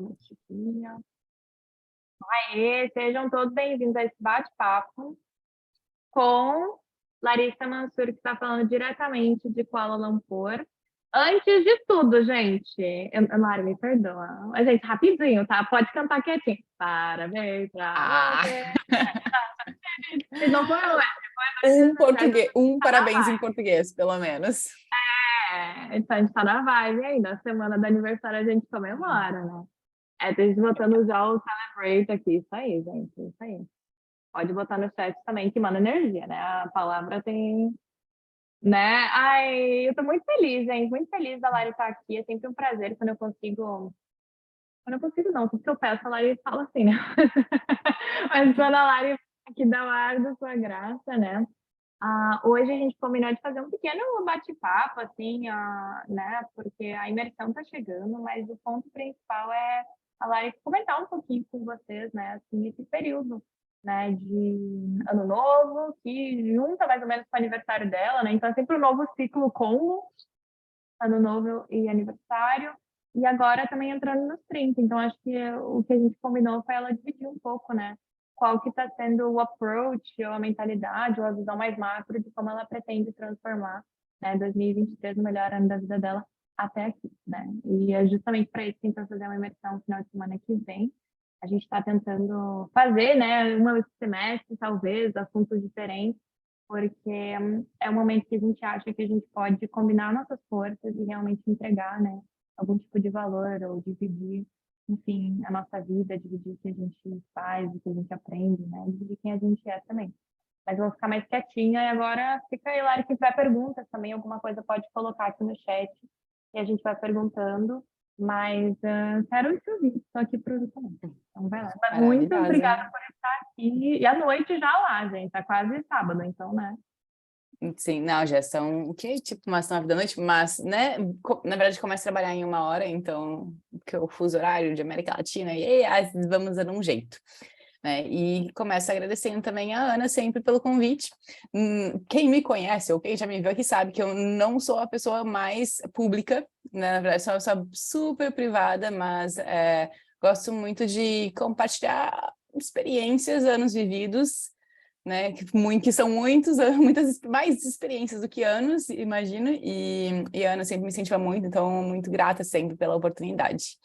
ficar muito chiquinha. Aê, sejam todos bem-vindos a esse bate-papo com Larissa Mansur, que está falando diretamente de Kuala Lumpur. Antes de tudo, gente, Lari, me perdoa. Mas, gente, rapidinho, tá? Pode cantar quietinho. Parabéns pra Ah, você. Se não foi hoje, um foi 2 português, um tá na parabéns em vibe. português, pelo menos. Então a gente tá na vibe aí. Na semana do aniversário a gente comemora, né? Tem gente botando já o celebrate aqui. Isso aí, gente. Isso aí. Pode botar no chat também, que manda energia, né? A palavra tem, né? Ai, eu tô muito feliz, gente. Muito feliz da Lari estar aqui. É sempre um prazer quando eu consigo. Quando eu consigo, não. Tudo que eu peço, a Lari fala assim, né? Mas quando a Lari aqui dá o ar da sua graça, né? Hoje a gente combinou de fazer um pequeno bate-papo, assim, né? Porque a imersão tá chegando, mas o ponto principal é a Lari comentar um pouquinho com vocês, né? Assim, esse período, né? De ano novo, que junta mais ou menos com o aniversário dela, né? Então é sempre um novo ciclo combo, ano novo e aniversário. E agora também entrando nos 30. Então acho que o que a gente combinou foi ela dividir um pouco, né? Qual que está sendo o approach, ou a mentalidade, ou a visão mais macro de como ela pretende transformar, né, 2023 no melhor ano da vida dela até aqui, né? E é justamente para isso que a gente vai fazer uma imersão no final de semana que vem. A gente está tentando fazer, né, uma semestre, talvez, assuntos diferentes, porque é um momento que a gente acha que a gente pode combinar nossas forças e realmente entregar, né, algum tipo de valor ou dividir, enfim, a nossa vida, dividir o que a gente faz, o que a gente aprende, né, dividir quem a gente é também. Mas eu vou ficar mais quietinha e agora fica aí, Lari, se tiver perguntas também, alguma coisa pode colocar aqui no chat e a gente vai perguntando, mas quero te ouvir, estou aqui para ouvir também. Então vai lá. Mas muito Maravilhosa. obrigada por estar aqui. E à noite já lá, gente, tá quase sábado, então, né? Sim, não, já são, o quê? Tipo umas 9 da noite, mas, né, na verdade começa a trabalhar em 1 hora, então, que o fuso horário de América Latina, e aí, vamos dando um jeito, né, e começo agradecendo também a Ana sempre pelo convite. Quem me conhece, ou quem já me viu aqui, sabe que eu não sou a pessoa mais pública, né, na verdade sou uma pessoa super privada, mas gosto muito de compartilhar experiências, anos vividos, né, que são muitas mais experiências do que anos, imagino, e a Ana sempre me incentiva muito, então muito grata sempre pela oportunidade.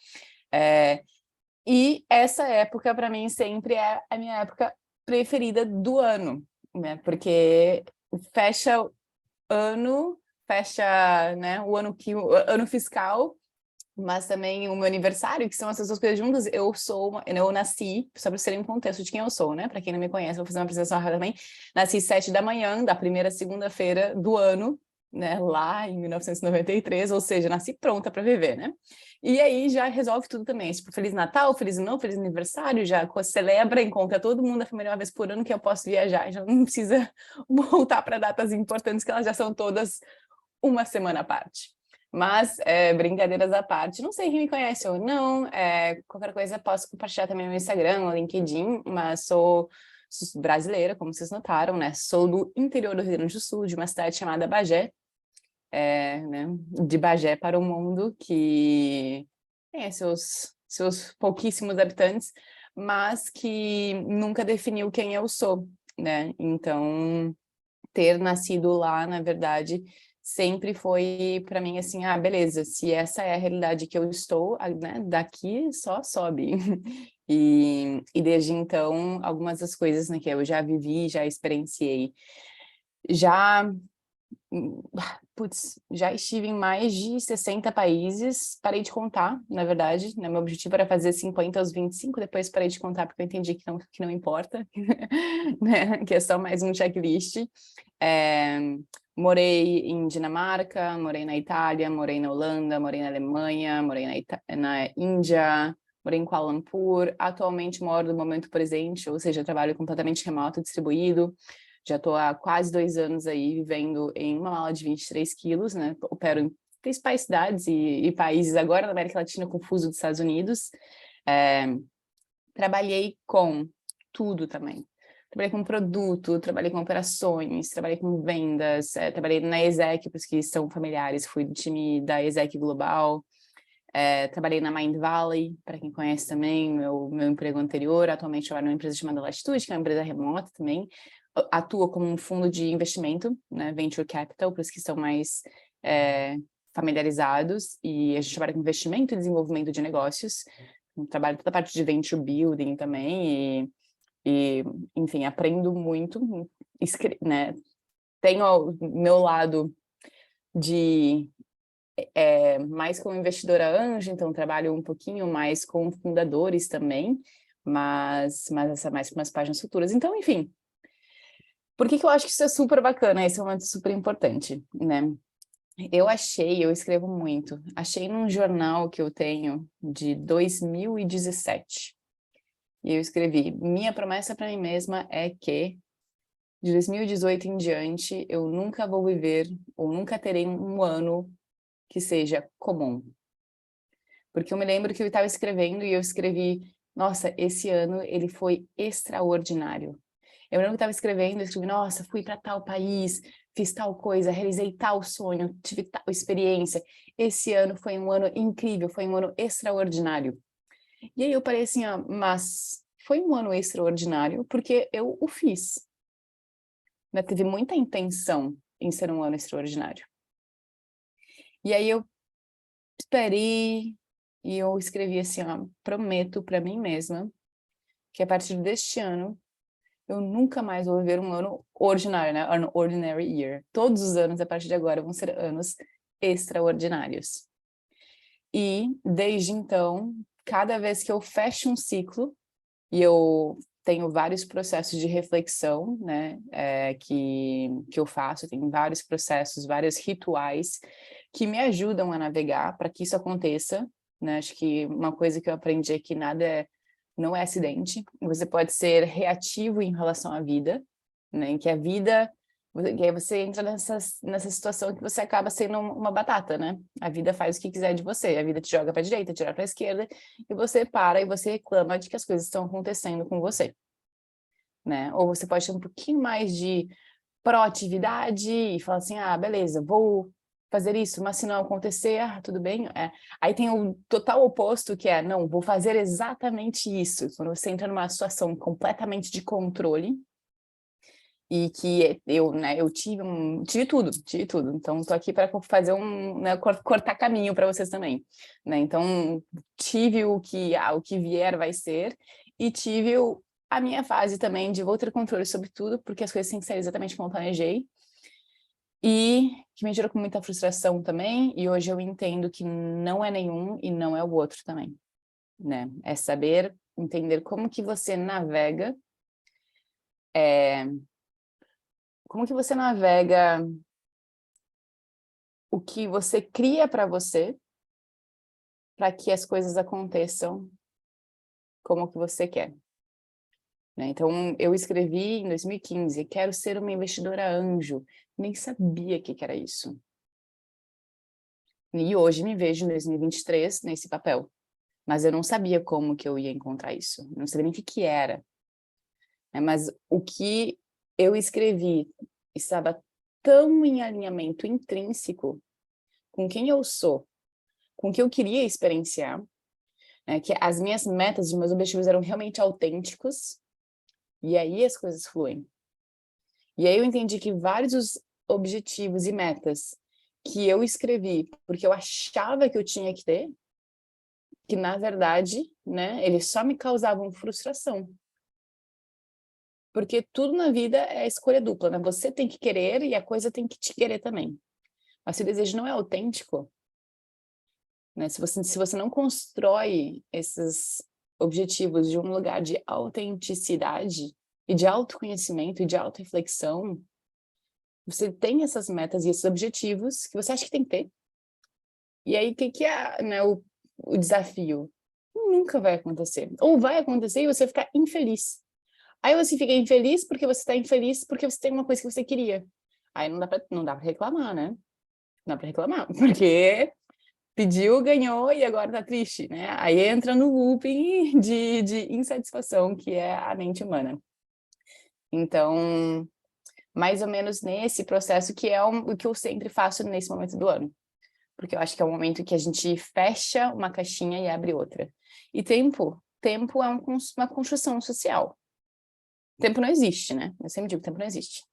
E essa época, para mim, sempre é a minha época preferida do ano, né, porque fecha o ano, fecha, né, o ano fiscal, mas também o meu aniversário, que são essas duas coisas juntas. Eu nasci, só para terem um contexto de quem eu sou, né? Para quem não me conhece, vou fazer uma apresentação rápida também. Nasci 7 da manhã, da primeira segunda-feira do ano, né? Lá em 1993, ou seja, nasci pronta para viver, né? E aí já resolve tudo também. Tipo, Feliz Natal, Feliz Ano Novo, Feliz Aniversário, já celebra, encontra todo mundo da família uma vez por ano que eu posso viajar, já não precisa voltar para datas importantes, que elas já são todas uma semana à parte. Mas, brincadeiras à parte, não sei quem me conhece ou não, qualquer coisa posso compartilhar também no meu Instagram, no LinkedIn, mas sou brasileira, como vocês notaram, né? Sou do interior do Rio Grande do Sul, de uma cidade chamada Bagé, né? De Bagé para o mundo, que tem seus pouquíssimos habitantes, mas que nunca definiu quem eu sou, né? Então, ter nascido lá, na verdade, sempre foi para mim assim, beleza, se essa é a realidade que eu estou, né, daqui só sobe. E desde então, algumas das coisas, né, que eu já vivi, já experienciei, já, já estive em mais de 60 países, parei de contar, na verdade, né, meu objetivo era fazer 50 aos 25, depois parei de contar porque eu entendi que não importa, né, que é só mais um checklist. Morei em Dinamarca, morei na Itália, morei na Holanda, morei na Alemanha, morei na Índia, morei em Kuala Lumpur. Atualmente moro no momento presente, ou seja, trabalho completamente remoto, distribuído. Já estou há quase 2 anos aí vivendo em uma mala de 23 quilos, né? Opero em principais cidades e países agora na América Latina, com fuso dos Estados Unidos. Trabalhei com tudo também. Trabalhei com produto, trabalhei com operações, trabalhei com vendas, trabalhei na ESEC, para os que são familiares, fui do time da ESEC Global. Trabalhei na Mind Valley, para quem conhece também, meu emprego anterior. Atualmente eu trabalho numa empresa chamada Latitude, que é uma empresa remota também. Atua como um fundo de investimento, né, Venture Capital, para os que estão mais familiarizados. E a gente trabalha com investimento e desenvolvimento de negócios. Trabalho toda a parte de Venture Building também. Enfim, aprendo muito, né? Tenho o meu lado de mais como investidora anjo, então trabalho um pouquinho mais com fundadores também, mas essa mais para umas páginas futuras. Então, enfim, por que eu acho que isso é super bacana? Esse é um momento super importante, né? Eu escrevo muito. Achei num jornal que eu tenho de 2017. E eu escrevi: minha promessa para mim mesma é que de 2018 em diante eu nunca vou viver ou nunca terei um ano que seja comum. Porque eu me lembro que eu estava escrevendo e eu escrevi: nossa, esse ano ele foi extraordinário. Eu lembro que eu estava escrevendo, eu escrevi: nossa, fui para tal país, fiz tal coisa, realizei tal sonho, tive tal experiência. Esse ano foi um ano incrível, foi um ano extraordinário. E aí eu parei assim, mas foi um ano extraordinário porque eu o fiz. Né? Teve muita intenção em ser um ano extraordinário. E aí eu esperei e eu escrevi assim, prometo para mim mesma que a partir deste ano eu nunca mais vou viver um ano ordinário, né? An ordinary year. Todos os anos a partir de agora vão ser anos extraordinários. E desde então, cada vez que eu fecho um ciclo, e eu tenho vários processos de reflexão, né, que eu faço, tem vários processos, vários rituais que me ajudam a navegar para que isso aconteça, né? Acho que uma coisa que eu aprendi é que nada não é acidente, você pode ser reativo em relação à vida, né, em que a vida... E aí você entra nessa situação que você acaba sendo uma batata, né? A vida faz o que quiser de você, a vida te joga para a direita, te joga para a esquerda, e você para e você reclama de que as coisas estão acontecendo com você, né? Ou você pode ter um pouquinho mais de proatividade e falar assim, beleza, vou fazer isso, mas se não acontecer, tudo bem. Aí tem o total oposto, que é, não, vou fazer exatamente isso. Quando você entra numa situação completamente de controle, e que eu tive tudo. Então, estou aqui para fazer né, cortar caminho para vocês também, né? Então, tive o que vier vai ser, e tive a minha fase também de vou ter controle sobre tudo, porque as coisas têm que ser exatamente como eu planejei, e que me gerou com muita frustração também, e hoje eu entendo que não é nenhum e não é o outro também, né? É saber entender como que você navega, o que você cria para você, para que as coisas aconteçam como que você quer. Né? Então, eu escrevi em 2015, quero ser uma investidora anjo. Nem sabia o que era isso. E hoje me vejo em 2023 nesse papel. Mas eu não sabia como que eu ia encontrar isso. Não sabia nem o que era. Mas o que eu escrevi estava tão em alinhamento intrínseco com quem eu sou, com o que eu queria experienciar, que as minhas metas, os meus objetivos eram realmente autênticos, e aí as coisas fluem. E aí eu entendi que vários dos objetivos e metas que eu escrevi, porque eu achava que eu tinha que ter, que na verdade, né, eles só me causavam frustração. Porque tudo na vida é escolha dupla, né? Você tem que querer e a coisa tem que te querer também. Mas se o desejo não é autêntico, né? Se você não constrói esses objetivos de um lugar de autenticidade e de autoconhecimento e de autorreflexão, você tem essas metas e esses objetivos que você acha que tem que ter. E aí, o que é, né, o desafio? Nunca vai acontecer. Ou vai acontecer e você ficar infeliz. Aí você fica infeliz porque você está infeliz porque você tem uma coisa que você queria. Aí não dá pra reclamar, né? Não dá pra reclamar, porque pediu, ganhou e agora tá triste, né? Aí entra no looping de insatisfação que é a mente humana. Então, mais ou menos nesse processo que é o que eu sempre faço nesse momento do ano. porque eu acho que é o momento que a gente fecha uma caixinha e abre outra. E tempo é uma construção social. Tempo não existe, né? Eu sempre digo, tempo não existe.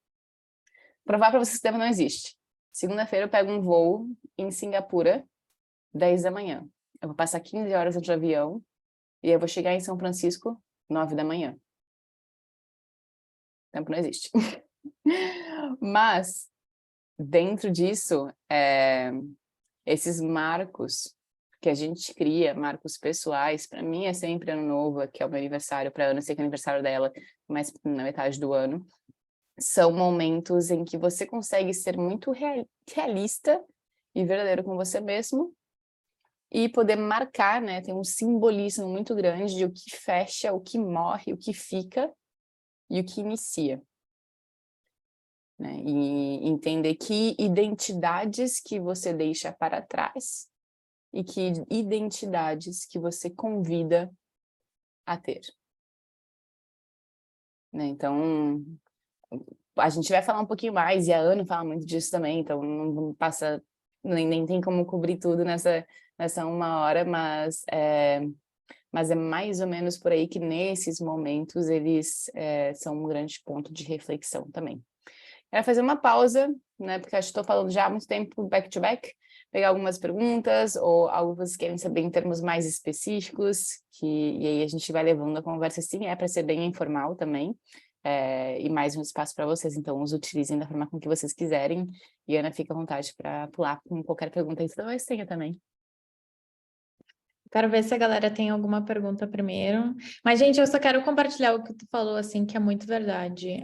Provar para vocês que tempo não existe. Segunda-feira eu pego um voo em Singapura, 10 da manhã. Eu vou passar 15 horas de avião e eu vou chegar em São Francisco, 9 da manhã. Tempo não existe. Mas, dentro disso, esses marcos que a gente cria, marcos pessoais, para mim é sempre ano novo, que é o meu aniversário, para Ana, sei que é aniversário dela, mas na metade do ano, são momentos em que você consegue ser muito realista e verdadeiro com você mesmo e poder marcar, né, tem um simbolismo muito grande de o que fecha, o que morre, o que fica e o que inicia. Né? E entender que identidades que você deixa para trás e que identidades que você convida a ter. Né? Então, a gente vai falar um pouquinho mais, e a Ana fala muito disso também, então não passa, nem tem como cobrir tudo nessa 1 hora, mas é mais ou menos por aí que nesses momentos eles são um grande ponto de reflexão também. Quero fazer uma pausa, né, porque acho que estou falando já há muito tempo back to back, pegar algumas perguntas ou algo que vocês querem saber em termos mais específicos, e aí a gente vai levando a conversa assim, para ser bem informal também, e mais um espaço para vocês, então os utilizem da forma com que vocês quiserem, e Ana, fica à vontade para pular com qualquer pergunta aí que talvez tenha também. Quero ver se a galera tem alguma pergunta primeiro. Mas, gente, eu só quero compartilhar o que tu falou, assim, que é muito verdade.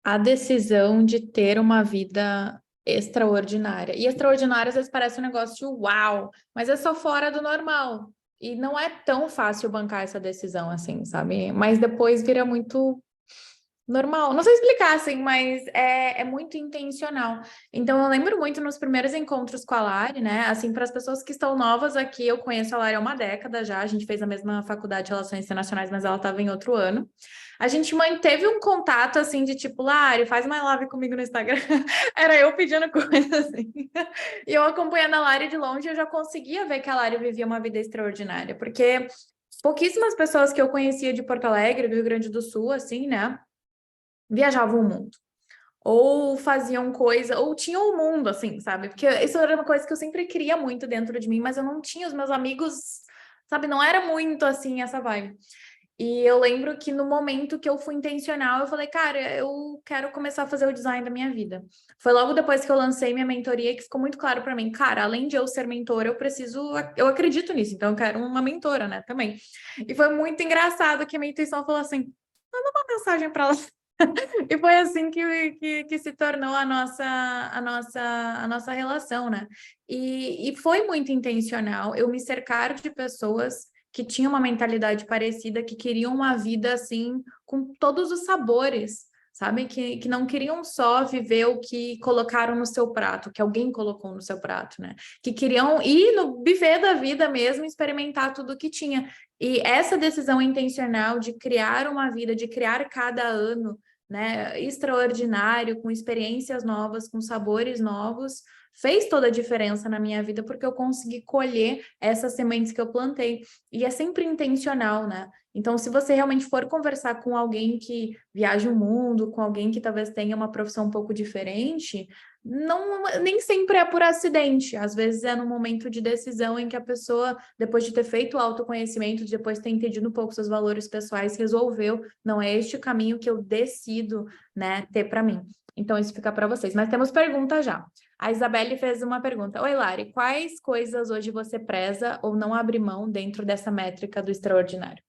A decisão de ter uma vida extraordinária. E extraordinária, às vezes, parece um negócio de uau, mas é só fora do normal. E não é tão fácil bancar essa decisão, assim, sabe? Mas depois vira muito normal. Não sei explicar, assim, mas é muito intencional. Então, eu lembro muito nos primeiros encontros com a Lari, né? Assim, para as pessoas que estão novas aqui, eu conheço a Lari há uma década já. A gente fez a mesma faculdade de Relações Internacionais, mas ela estava em outro ano. A gente manteve um contato, assim, de tipo, Lari, faz uma live comigo no Instagram. Era eu pedindo coisa, assim. E eu acompanhando a Lari de longe, eu já conseguia ver que a Lari vivia uma vida extraordinária, porque pouquíssimas pessoas que eu conhecia de Porto Alegre, do Rio Grande do Sul, assim, né? Viajavam o mundo. Ou faziam coisa, ou tinham o mundo, assim, sabe? Porque isso era uma coisa que eu sempre queria muito dentro de mim, mas eu não tinha os meus amigos, sabe? Não era muito assim essa vibe. E eu lembro que no momento que eu fui intencional, eu falei, cara, eu quero começar a fazer o design da minha vida. Foi logo depois que eu lancei minha mentoria que ficou muito claro para mim, cara, além de eu ser mentora, eu acredito nisso, então eu quero uma mentora, né, também. E foi muito engraçado que a minha intuição falou assim, manda uma mensagem para ela. E foi assim que se tornou a nossa relação, né? E foi muito intencional eu me cercar de pessoas que tinham uma mentalidade parecida, que queriam uma vida assim, com todos os sabores, sabe? Que não queriam só viver o que colocaram no seu prato, que alguém colocou no seu prato, né? Que queriam ir no buffet da vida mesmo, experimentar tudo que tinha. E essa decisão intencional de criar uma vida, de criar cada ano, né, extraordinário, com experiências novas, com sabores novos, fez toda a diferença na minha vida, porque eu consegui colher essas sementes que eu plantei. E é sempre intencional, né? Então, se você realmente for conversar com alguém que viaja o mundo, com alguém que talvez tenha uma profissão um pouco diferente, nem sempre é por acidente. Às vezes é no momento de decisão em que a pessoa, depois de ter feito o autoconhecimento, depois de ter entendido um pouco seus valores pessoais, resolveu, não é este o caminho que eu decido, né, ter para mim. Então, isso fica para vocês. Mas temos pergunta já. A Isabelle fez uma pergunta. Oi, Lari, quais coisas hoje você preza ou não abre mão dentro dessa métrica do extraordinário?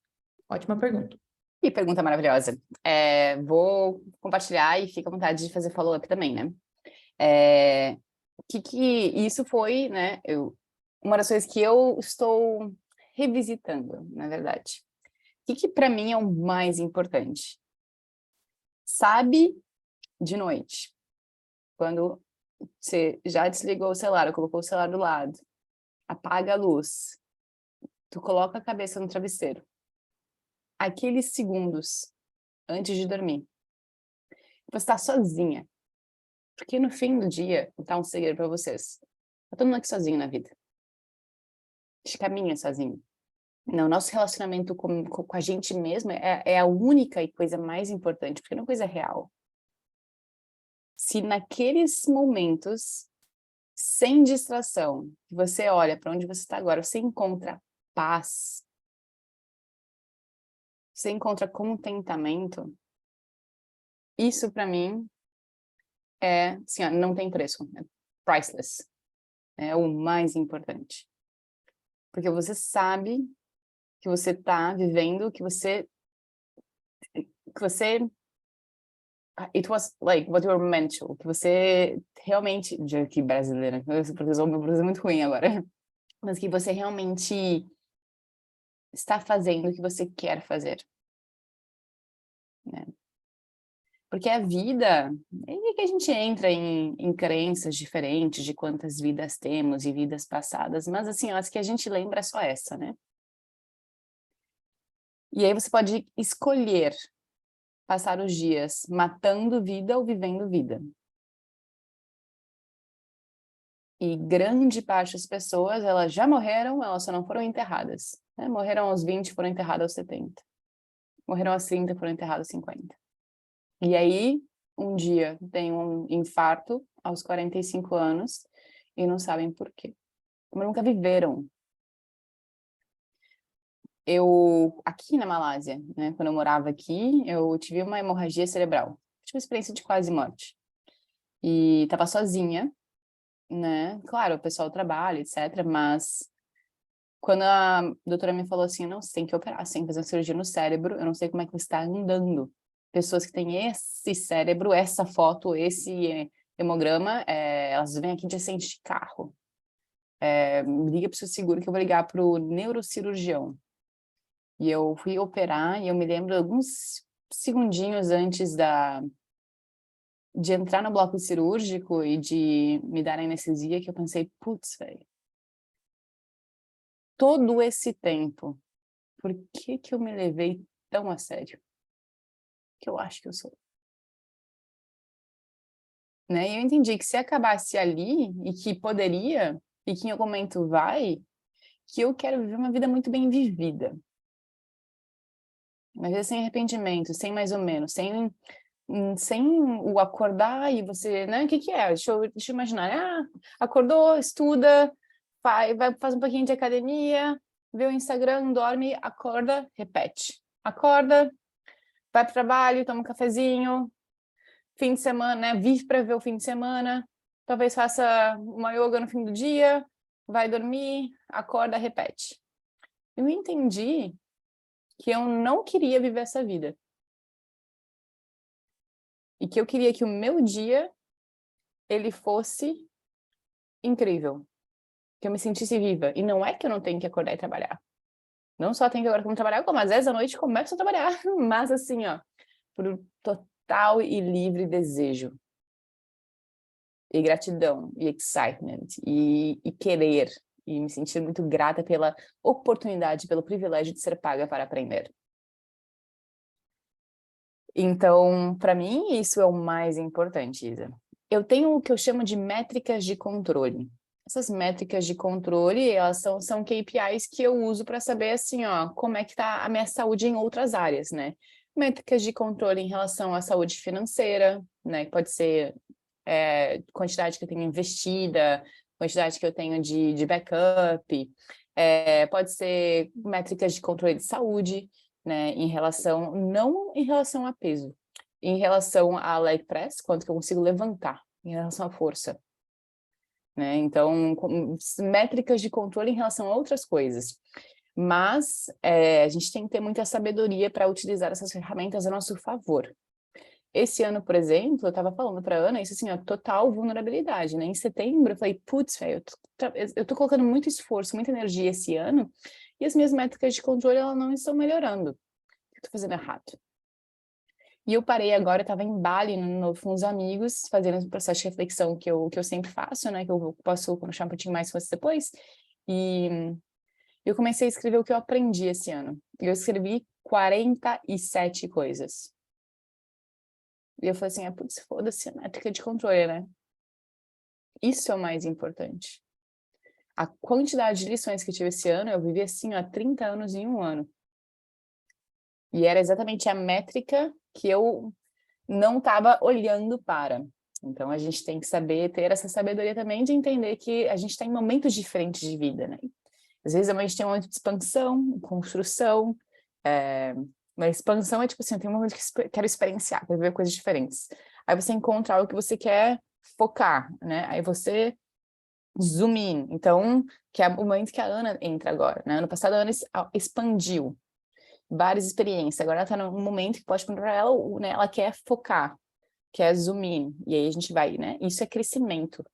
Ótima pergunta. Que pergunta maravilhosa. Vou compartilhar e fica à vontade de fazer follow-up também, né? Isso foi, né? Uma das coisas que eu estou revisitando, na verdade. O que para mim é o mais importante? Sabe, de noite, quando você já desligou o celular, ou colocou o celular do lado, apaga a luz, tu coloca a cabeça no travesseiro. Aqueles segundos antes de dormir, você está sozinha. Porque no fim do dia, vou dar um segredo para vocês. Tá todo mundo aqui sozinho na vida. A gente caminha sozinho. Não, nosso relacionamento com a gente mesmo é a única e coisa mais importante, porque não é coisa real. Se naqueles momentos, sem distração, que você olha para onde você está agora, você encontra paz, você encontra contentamento, isso para mim é, assim, ó, não tem preço, é priceless, é o mais importante. Porque você sabe que você está vivendo, que você it was like what you were meant to, que você realmente, de aqui brasileira, porque o meu Brasil é muito ruim agora, mas que você realmente está fazendo o que você quer fazer, né? Porque a vida, é que a gente entra em crenças diferentes de quantas vidas temos e vidas passadas, mas assim, as que a gente lembra é só essa, né? E aí você pode escolher passar os dias matando vida ou vivendo vida. E grande parte das pessoas, elas já morreram, elas só não foram enterradas, né? Morreram aos 20, foram enterradas aos 70. Morreram aos 30, foram enterradas aos 50. E aí, um dia, tem um infarto aos 45 anos e não sabem por quê. Mas nunca viveram. Eu, aqui na Malásia, né, quando eu morava aqui, eu tive uma hemorragia cerebral. Tive uma experiência de quase morte. E estava sozinha, né? Claro, o pessoal trabalha, etc. Mas quando a doutora me falou assim, não, você tem que operar, você tem que fazer uma cirurgia no cérebro, eu não sei como é que você está andando. Pessoas que têm esse cérebro, essa foto, esse hemograma, elas vêm aqui de acidente de carro. Liga para o seu seguro que eu vou ligar para o neurocirurgião. E eu fui operar e eu me lembro alguns segundinhos antes de entrar no bloco cirúrgico e de me dar anestesia que eu pensei, putz, velho, todo esse tempo, por que que eu me levei tão a sério? Que eu acho que eu sou. Né? E eu entendi que se acabasse ali, e que poderia, e que em algum momento vai, que eu quero viver uma vida muito bem vivida. Uma vida sem arrependimento, sem mais ou menos, sem o acordar e você, né? O que que é? Deixa eu imaginar. Acordou, estuda, faz um pouquinho de academia, vê o Instagram, dorme, acorda, repete. Acorda, vai para o trabalho, toma um cafezinho, fim de semana, né? Vive para ver o fim de semana, talvez faça uma yoga no fim do dia, vai dormir, acorda, repete. Eu entendi que eu não queria viver essa vida. E que eu queria que o meu dia, ele fosse incrível. Que eu me sentisse viva. E não é que eu não tenho que acordar e trabalhar. Não só tenho que agora como trabalhar, como às 10 da noite começo a trabalhar. Mas assim, ó, por total e livre desejo. E gratidão, e excitement, e querer. E me sentir muito grata pela oportunidade, pelo privilégio de ser paga para aprender. Então, para mim, isso é o mais importante, Isa. Eu tenho o que eu chamo de métricas de controle. Essas métricas de controle, elas são KPIs que eu uso para saber, assim, ó, como é que está a minha saúde em outras áreas, né? Métricas de controle em relação à saúde financeira, né? Que pode ser quantidade que eu tenho investida, quantidade que eu tenho de backup, pode ser métricas de controle de saúde, né, não em relação a peso, em relação a leg press, quanto que eu consigo levantar, em relação à força. Né? Então, métricas de controle em relação a outras coisas. Mas a gente tem que ter muita sabedoria para utilizar essas ferramentas a nosso favor. Esse ano, por exemplo, eu estava falando para a Ana, isso assim, ó, total vulnerabilidade, né? Em setembro, eu falei, putz, velho, eu tô colocando muito esforço, muita energia esse ano, e as minhas métricas de controle, elas não estão melhorando. O que eu tô fazendo errado? E eu parei agora, eu estava em Bali, no novo, com uns amigos, fazendo um processo de reflexão que eu sempre faço, né? Que eu posso conversar um pouquinho mais com você depois. E eu comecei a escrever o que eu aprendi esse ano. Eu escrevi 47 coisas. E eu falei assim, putz, foda-se a métrica de controle, né? Isso é o mais importante. A quantidade de lições que eu tive esse ano, eu vivi assim, há 30 anos em um ano. E era exatamente a métrica que eu não estava olhando para. Então, a gente tem que saber ter essa sabedoria também de entender que a gente está em momentos diferentes de vida, né? Às vezes a gente tem um momento de expansão, construção. Uma expansão é tipo assim, eu tenho um momento que quero experienciar, quero ver coisas diferentes. Aí você encontra algo que você quer focar, né? Aí você zoom in. Então, que é o momento que a Ana entra agora, né? Ano passado a Ana expandiu várias experiências. Agora ela está num momento que pode para ela, né? Ela quer focar, quer zoom in. E aí a gente vai, né? Isso é crescimento.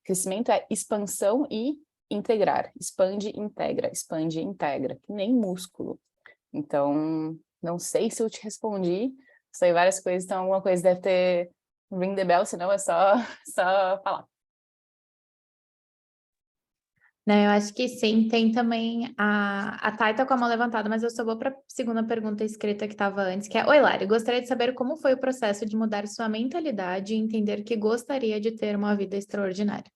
Crescimento é expansão e integrar. Expande, integra, que nem músculo. Então, não sei se eu te respondi. Sei várias coisas, então alguma coisa deve ter ring the bell, senão é só falar. Né, eu acho que sim, tem também a Thay tá com a mão levantada, mas eu só vou para a segunda pergunta escrita que estava antes, que é: Oi, Lari, gostaria de saber como foi o processo de mudar sua mentalidade e entender que gostaria de ter uma vida extraordinária.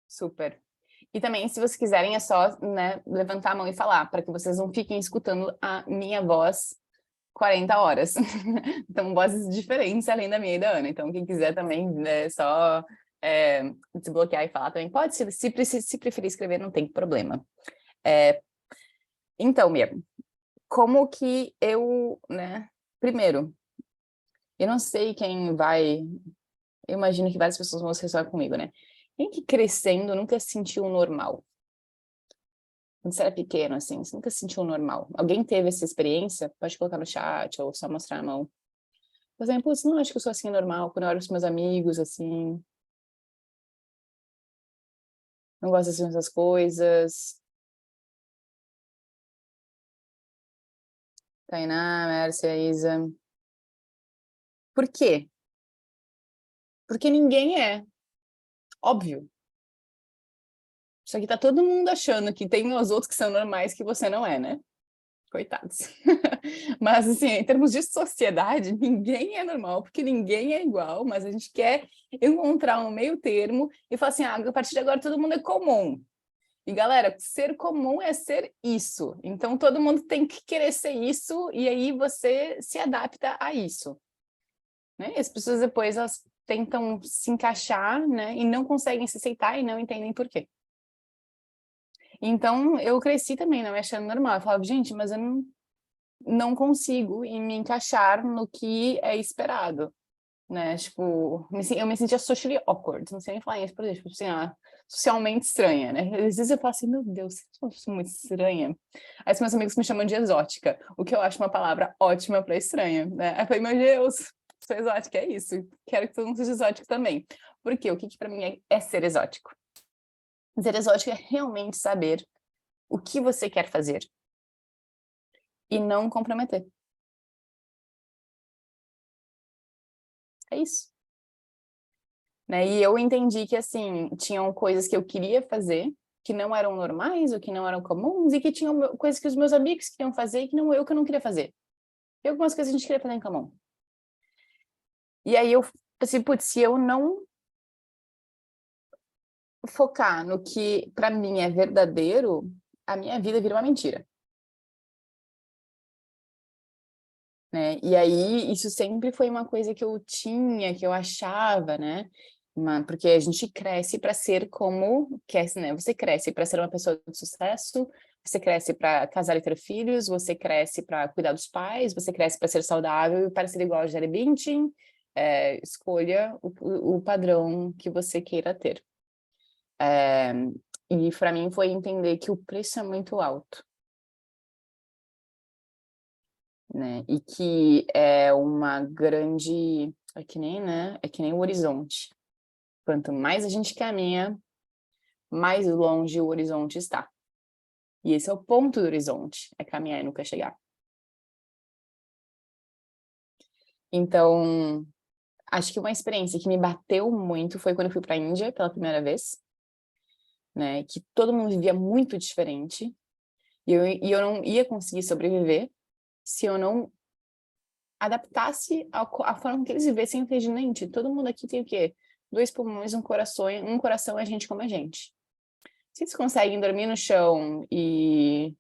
Super. E também, se vocês quiserem, é só, né, levantar a mão e falar, para que vocês não fiquem escutando a minha voz 40 horas. Então, vozes diferentes além da minha e da Ana. Então, quem quiser também, né, só desbloquear e falar também pode. Se preferir escrever, não tem problema. Então, Mia, como que eu, né? Primeiro, eu não sei quem vai... Eu imagino que várias pessoas vão se relacionar comigo, né? Quem que crescendo nunca se sentiu normal? Quando você era pequeno, assim, você nunca se sentiu normal? Alguém teve essa experiência? Pode colocar no chat ou só mostrar a mão. Por exemplo, putz, não acho que eu sou assim normal. Quando eu olho os meus amigos, assim, não gosto das mesmas coisas. Tainá, Mércia, Isa. Por quê? Porque ninguém é. Óbvio. Só que tá todo mundo achando que tem os outros que são normais que você não é, né? Coitados. Mas, assim, em termos de sociedade, ninguém é normal, porque ninguém é igual, mas a gente quer encontrar um meio termo e falar assim, a partir de agora todo mundo é comum. E, galera, ser comum é ser isso. Então, todo mundo tem que querer ser isso, e aí você se adapta a isso. Né? E as pessoas depois, elas tentam se encaixar, né? E não conseguem se aceitar e não entendem por quê. Então, eu cresci também, não me achando normal. Eu falava, gente, mas eu não consigo me encaixar no que é esperado, né? Tipo, eu me sentia socially awkward, não sei nem falar isso, por exemplo, assim, socialmente estranha, né? Às vezes eu falo assim, meu Deus, eu sou muito estranha. Aí os meus amigos me chamam de exótica, o que eu acho uma palavra ótima para estranha, né? Aí eu falei, meu Deus, sou exótica, é isso. Quero que todo mundo seja exótico também. Por quê? O que para mim é ser exótico? Ser exótico é realmente saber o que você quer fazer e não comprometer. É isso. Né? E eu entendi que, assim, tinham coisas que eu queria fazer que não eram normais ou que não eram comuns e que tinham coisas que os meus amigos queriam fazer e que eu não queria fazer. E algumas coisas a gente queria fazer em comum. E aí eu pensei, putz, se eu não focar no que para mim é verdadeiro, a minha vida vira uma mentira. Né? E aí isso sempre foi uma coisa que eu tinha, que eu achava, né? Porque a gente cresce para ser como quer, né? Você cresce para ser uma pessoa de sucesso, você cresce para casar e ter filhos, você cresce para cuidar dos pais, você cresce para ser saudável e para ser igual a Gisele Bündchen. Escolha o padrão que você queira ter. E para mim foi entender que o preço é muito alto. Né? E que é uma grande... É que nem, né? É que nem o horizonte. Quanto mais a gente caminha, mais longe o horizonte está. E esse é o ponto do horizonte, é caminhar e nunca chegar. Então, acho que uma experiência que me bateu muito foi quando eu fui para a Índia pela primeira vez, né? Que todo mundo vivia muito diferente e eu não ia conseguir sobreviver se eu não adaptasse a forma que eles vivessem. Eu falei, gente, todo mundo aqui tem o quê? 2 pulmões, um coração é gente como a gente. Se eles conseguem dormir no chão e,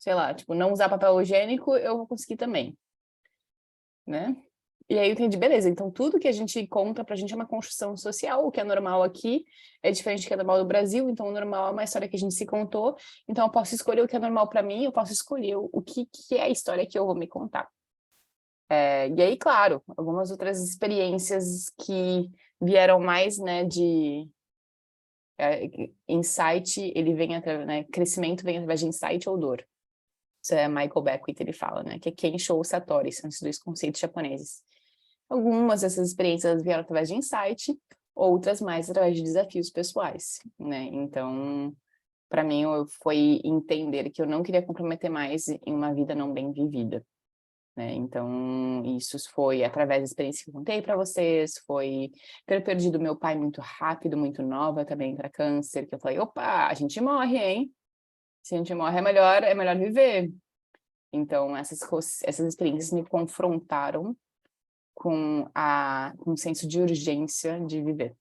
sei lá, tipo, não usar papel higiênico, eu vou conseguir também, né? E aí eu entendi, beleza, então tudo que a gente conta pra gente é uma construção social, o que é normal aqui é diferente do que é normal no Brasil, então o normal é uma história que a gente se contou, então eu posso escolher o que é normal pra mim, eu posso escolher o que é a história que eu vou me contar. E aí, claro, algumas outras experiências que vieram mais, né, de insight, ele vem através, né, crescimento vem através de insight ou dor. Isso é Michael Beckwith, ele fala, né, que é Kensho ou Satori, são esses dois conceitos japoneses. Algumas dessas experiências vieram através de insight, outras mais através de desafios pessoais, né? Então, para mim, foi entender que eu não queria comprometer mais em uma vida não bem vivida, né? Então, isso foi através da experiência que eu contei para vocês, foi ter perdido meu pai muito rápido, muito nova também para câncer, que eu falei, opa, a gente morre, hein? Se a gente morre é melhor viver. Então, essas experiências me confrontaram com um senso de urgência de viver.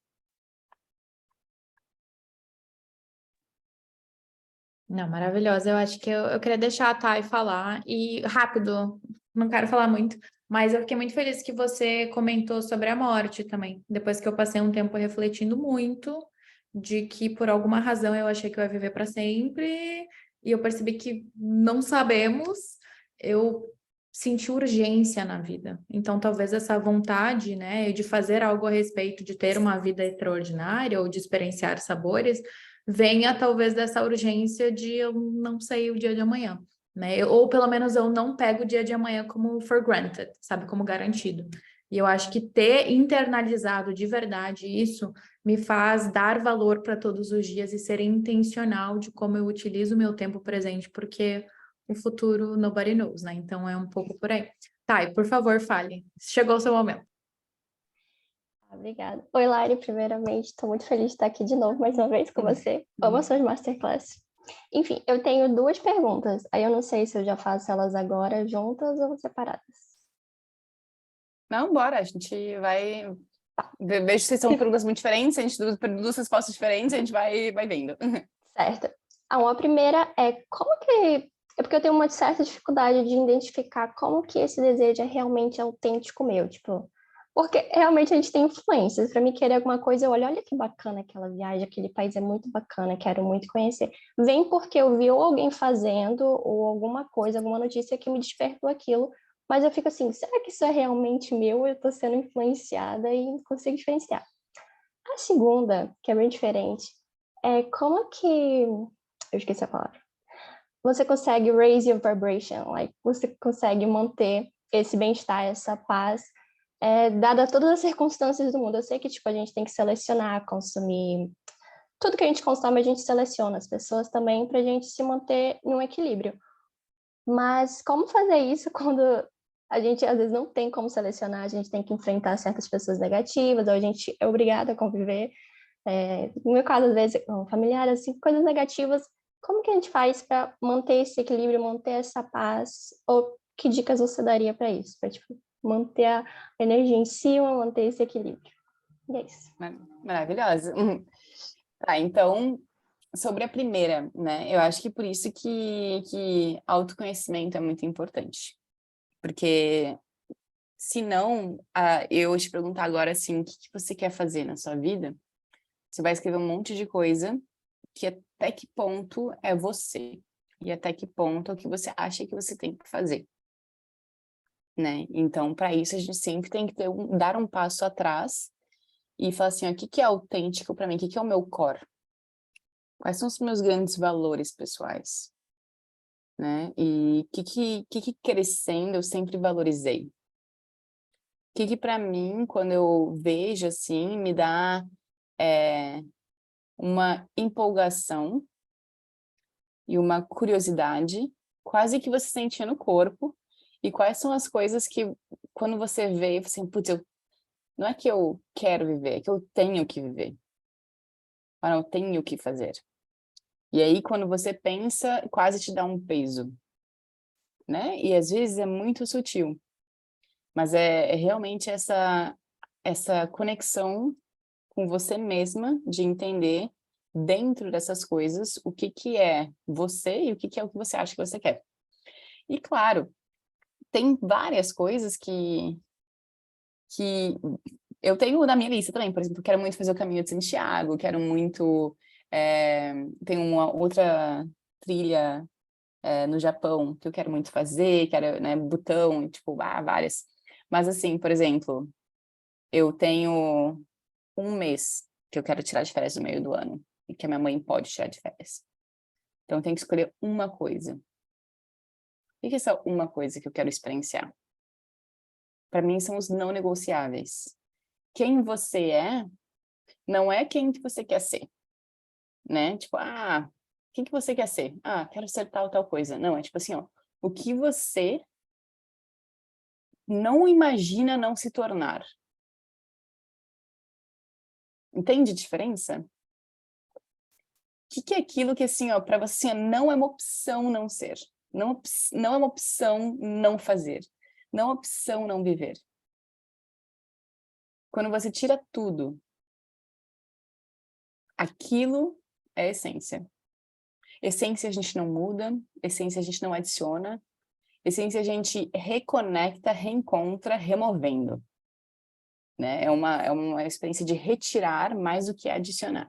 Não, maravilhosa. Eu acho que eu queria deixar a Thay falar e rápido, não quero falar muito, mas eu fiquei muito feliz que você comentou sobre a morte também. Depois que eu passei um tempo refletindo muito de que por alguma razão eu achei que eu ia viver para sempre e eu percebi que não sabemos. Eu senti urgência na vida. Então, talvez essa vontade, né, de fazer algo a respeito, de ter uma vida extraordinária ou de experienciar sabores venha talvez dessa urgência de eu não sei o dia de amanhã, né? Ou pelo menos eu não pego o dia de amanhã como for granted, sabe? Como garantido. E eu acho que ter internalizado de verdade isso me faz dar valor para todos os dias e ser intencional de como eu utilizo o meu tempo presente, porque o futuro nobody knows, né? Então é um pouco por aí. Tá, e por favor, fale. Chegou o seu momento. Obrigada. Oi, Lari, primeiramente, estou muito feliz de estar aqui de novo, mais uma vez, com você. Amo as suas masterclasses. Enfim, eu tenho duas perguntas. Aí eu não sei se eu já faço elas agora juntas ou separadas. Não, bora, a gente vai... Vejo se são perguntas muito diferentes, a gente duas respostas diferentes, a gente vai vendo. Certo. A primeira é como que... É porque eu tenho uma certa dificuldade de identificar como que esse desejo é realmente autêntico meu, tipo... Porque realmente a gente tem influências. Para mim, querer alguma coisa, eu olho, olha que bacana aquela viagem, aquele país é muito bacana, quero muito conhecer. Vem porque eu vi ou alguém fazendo, ou alguma coisa, alguma notícia que me despertou aquilo. Mas eu fico assim, será que isso é realmente meu? Eu estou sendo influenciada e não consigo diferenciar. A segunda, que é bem diferente, é como que... Eu esqueci a palavra. Você consegue raise your vibration, like, você consegue manter esse bem-estar, essa paz, dada todas as circunstâncias do mundo. Eu sei que tipo, a gente tem que selecionar, consumir. Tudo que a gente consome, a gente seleciona as pessoas também para a gente se manter em um equilíbrio. Mas como fazer isso quando a gente às vezes não tem como selecionar, a gente tem que enfrentar certas pessoas negativas, ou a gente é obrigado a conviver. No meu caso, às vezes, com familiares, assim, coisas negativas. Como que a gente faz para manter esse equilíbrio, manter essa paz? Ou que dicas você daria para isso? Para tipo, manter a energia em cima, manter esse equilíbrio. E é isso. Maravilhosa. Tá, então, sobre a primeira, né? Eu acho que por isso que autoconhecimento é muito importante. Porque, se não, eu te perguntar agora, assim, o que você quer fazer na sua vida, você vai escrever um monte de coisa que até que ponto é você. E até que ponto é o que você acha que você tem que fazer. Né? Então, para isso, a gente sempre tem que dar um passo atrás e falar assim, ó, o que é autêntico para mim? O que é o meu core? Quais são os meus grandes valores pessoais? Né? E o que crescendo eu sempre valorizei? O que para mim, quando eu vejo assim, me dá uma empolgação e uma curiosidade, quase que você sentia no corpo, e quais são as coisas que, quando você vê, você assim, putz, não é que eu quero viver, é que eu tenho que viver. Eu tenho que fazer. E aí, quando você pensa, quase te dá um peso, né? E às vezes é muito sutil. Mas é realmente essa conexão com você mesma, de entender dentro dessas coisas, o que que é você e o que é o que você acha que você quer. E claro, tem várias coisas que eu tenho na minha lista também. Por exemplo, eu quero muito fazer o Caminho de Santiago, quero muito... tem uma outra trilha no Japão que eu quero muito fazer, quero, né, Butão, tipo, várias. Mas assim, por exemplo, eu tenho um mês que eu quero tirar de férias no meio do ano e que a minha mãe pode tirar de férias. Então eu tenho que escolher uma coisa. O que é essa uma coisa que eu quero experienciar? Para mim são os não negociáveis. Quem você é não é quem que você quer ser, né? Tipo, quem que você quer ser? Quero ser tal coisa. Não, é tipo assim, ó, o que você não imagina não se tornar. Entende a diferença? O que é aquilo que, assim, ó, para você não é uma opção não ser. Não é uma opção não fazer. Não é uma opção não viver. Quando você tira tudo, aquilo é essência. Essência a gente não muda, essência a gente não adiciona, essência a gente reconecta, reencontra, removendo. Né? É uma experiência de retirar mais do que adicionar.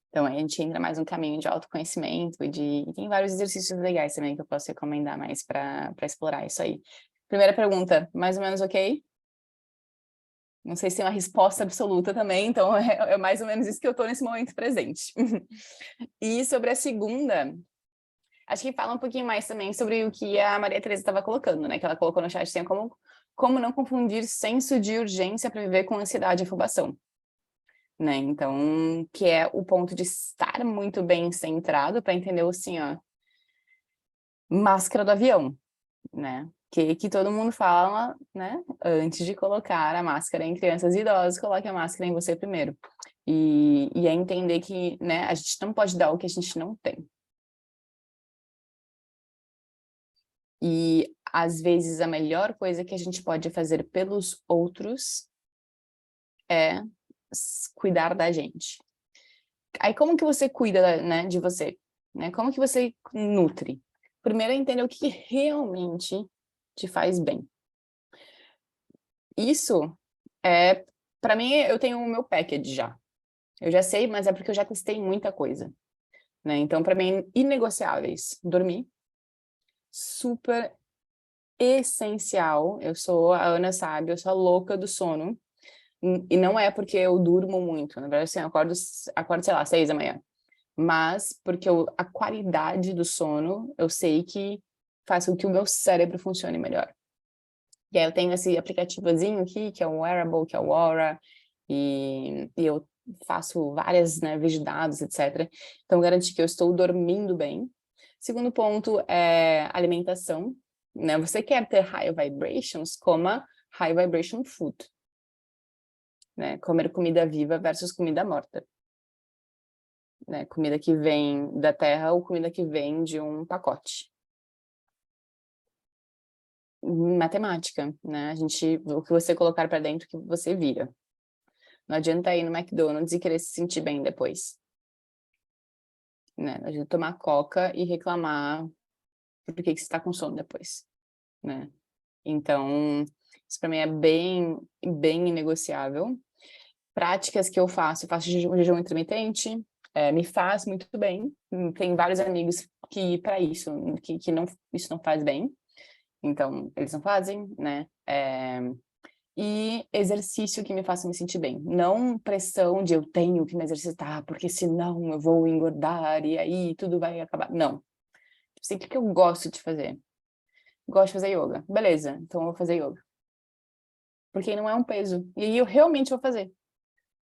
Então, aí a gente entra mais um caminho de autoconhecimento e tem vários exercícios legais também que eu posso recomendar mais para explorar isso aí. Primeira pergunta, mais ou menos ok? Não sei se tem uma resposta absoluta também, então é mais ou menos isso que eu estou nesse momento presente. E sobre a segunda, acho que fala um pouquinho mais também sobre o que a Maria Teresa estava colocando, né? Que ela colocou no chat, assim, como não confundir senso de urgência para viver com ansiedade e afobação. Né? Então, que é o ponto de estar muito bem centrado para entender assim, ó, máscara do avião, né? Que todo mundo fala, né? Antes de colocar a máscara em crianças e idosos, coloque a máscara em você primeiro. E é entender que, né, a gente não pode dar o que a gente não tem. E, às vezes, a melhor coisa que a gente pode fazer pelos outros é cuidar da gente. Aí, como que você cuida, né, de você? Né? Como que você nutre? Primeiro é entender o que realmente te faz bem. Isso para mim, eu tenho o meu package já. Eu já sei, mas é porque eu já testei muita coisa. Né? Então, para mim, inegociáveis. Dormir. Super essencial. A Ana sabe, eu sou a louca do sono. E não é porque eu durmo muito. Na verdade, assim, eu acordo, sei lá, 6 da manhã. Mas porque a qualidade do sono, eu sei que faz com que o meu cérebro funcione melhor. E aí eu tenho esse aplicativozinho aqui, que é o Wearable, que é o Aura, e eu faço várias, né, vídeos de dados, etc. Então, garantir que eu estou dormindo bem. Segundo ponto é alimentação. Né? Você quer ter high vibrations? Coma high vibration food. Né? Comer comida viva versus comida morta. Né? Comida que vem da terra ou comida que vem de um pacote. Matemática, né? O que você colocar para dentro, que você vira. Não adianta ir no McDonald's e querer se sentir bem depois. Né? Não adianta tomar coca e reclamar por que você está com sono depois. Né? Então, isso para mim é bem, bem inegociável. Práticas que eu faço jejum intermitente, me faz muito bem. Tem vários amigos que para isso, isso não faz bem. Então, eles não fazem, né? E exercício que me faça me sentir bem. Não pressão de eu tenho que me exercitar, porque senão eu vou engordar e aí tudo vai acabar. Não. Sei o que eu gosto de fazer. Gosto de fazer yoga. Beleza, então eu vou fazer yoga. Porque não é um peso. E aí eu realmente vou fazer.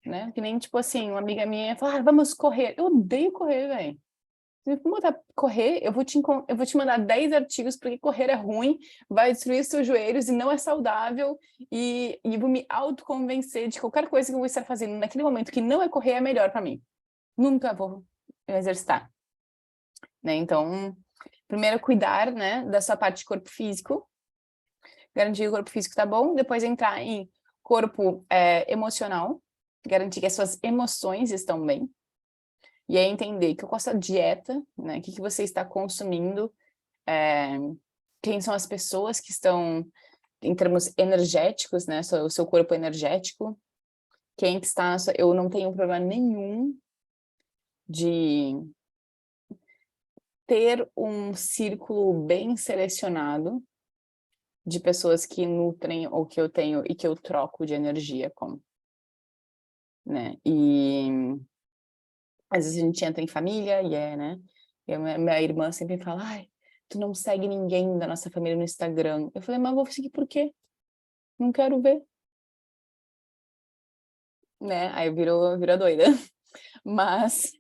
Né? Que nem, tipo assim, uma amiga minha fala, vamos correr. Eu odeio correr, velho. Se eu botar correr, eu vou te mandar 10 artigos porque correr é ruim, vai destruir seus joelhos e não é saudável, e vou me autoconvencer de que qualquer coisa que eu vou estar fazendo naquele momento que não é correr é melhor para mim. Nunca vou exercitar. Né? Então, primeiro cuidar, né, da sua parte de corpo físico, garantir que o corpo físico tá bom, depois entrar em corpo emocional, garantir que as suas emoções estão bem, e aí entender que eu gosto da dieta, né? O que você está consumindo, quem são as pessoas que estão, em termos energéticos, né? O seu corpo energético, quem que está... Eu não tenho problema nenhum de ter um círculo bem selecionado de pessoas que nutrem ou que eu tenho e que eu troco de energia com, né? E às vezes a gente entra em família e né? E minha irmã sempre fala, ai, tu não segue ninguém da nossa família no Instagram. Eu falei, mas eu vou seguir por quê? Não quero ver. Né? Aí vira doida. Mas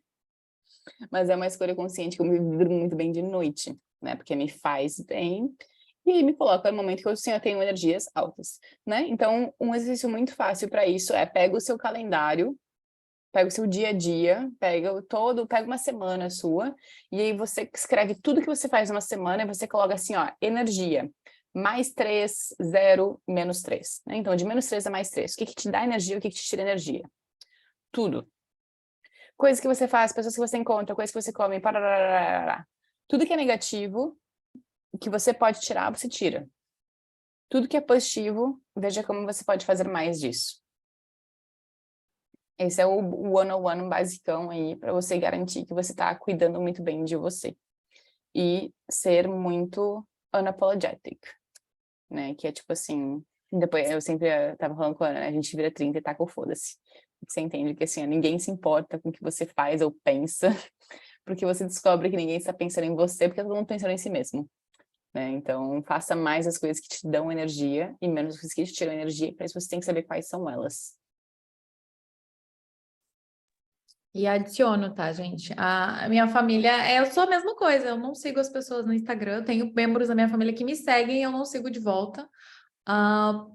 é uma escolha consciente que eu me vibro muito bem de noite, né? Porque me faz bem e me coloca no momento que eu tenho energias altas, né? Então, um exercício muito fácil para isso é pega o seu calendário, pega o seu dia a dia, pega uma semana sua, e aí você escreve tudo que você faz numa semana e você coloca assim, ó, energia, +3, 0, -3, né? Então, de -3 a +3, o que te dá energia, o que te tira energia? Tudo. Coisas que você faz, pessoas que você encontra, coisas que você come, parará. Tudo que é negativo, que você pode tirar, você tira. Tudo que é positivo, veja como você pode fazer mais disso. Esse é o one-on-one basicão aí, para você garantir que você está cuidando muito bem de você. E ser muito unapologetic, né? Que é tipo assim, depois eu sempre tava falando com a Ana, né? A gente vira 30 e tá com foda-se. Você entende que assim, ninguém se importa com o que você faz ou pensa, porque você descobre que ninguém está pensando em você, porque todo mundo pensando em si mesmo. Né? Então, faça mais as coisas que te dão energia e menos as coisas que te tiram energia, para isso você tem que saber quais são elas. E adiciono, tá, gente? A minha família, eu sou a mesma coisa, eu não sigo as pessoas no Instagram, eu tenho membros da minha família que me seguem e eu não sigo de volta.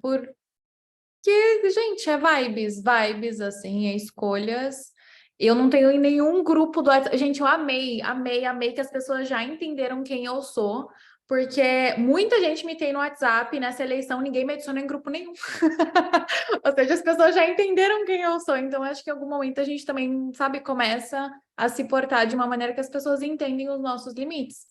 Porque, gente, é vibes, assim, é escolhas. Eu não tenho em nenhum grupo do WhatsApp. Gente, eu amei que as pessoas já entenderam quem eu sou, porque muita gente me tem no WhatsApp, nessa eleição ninguém me adiciona em grupo nenhum. Ou seja, as pessoas já entenderam quem eu sou, então acho que em algum momento a gente também, sabe, começa a se portar de uma maneira que as pessoas entendem os nossos limites.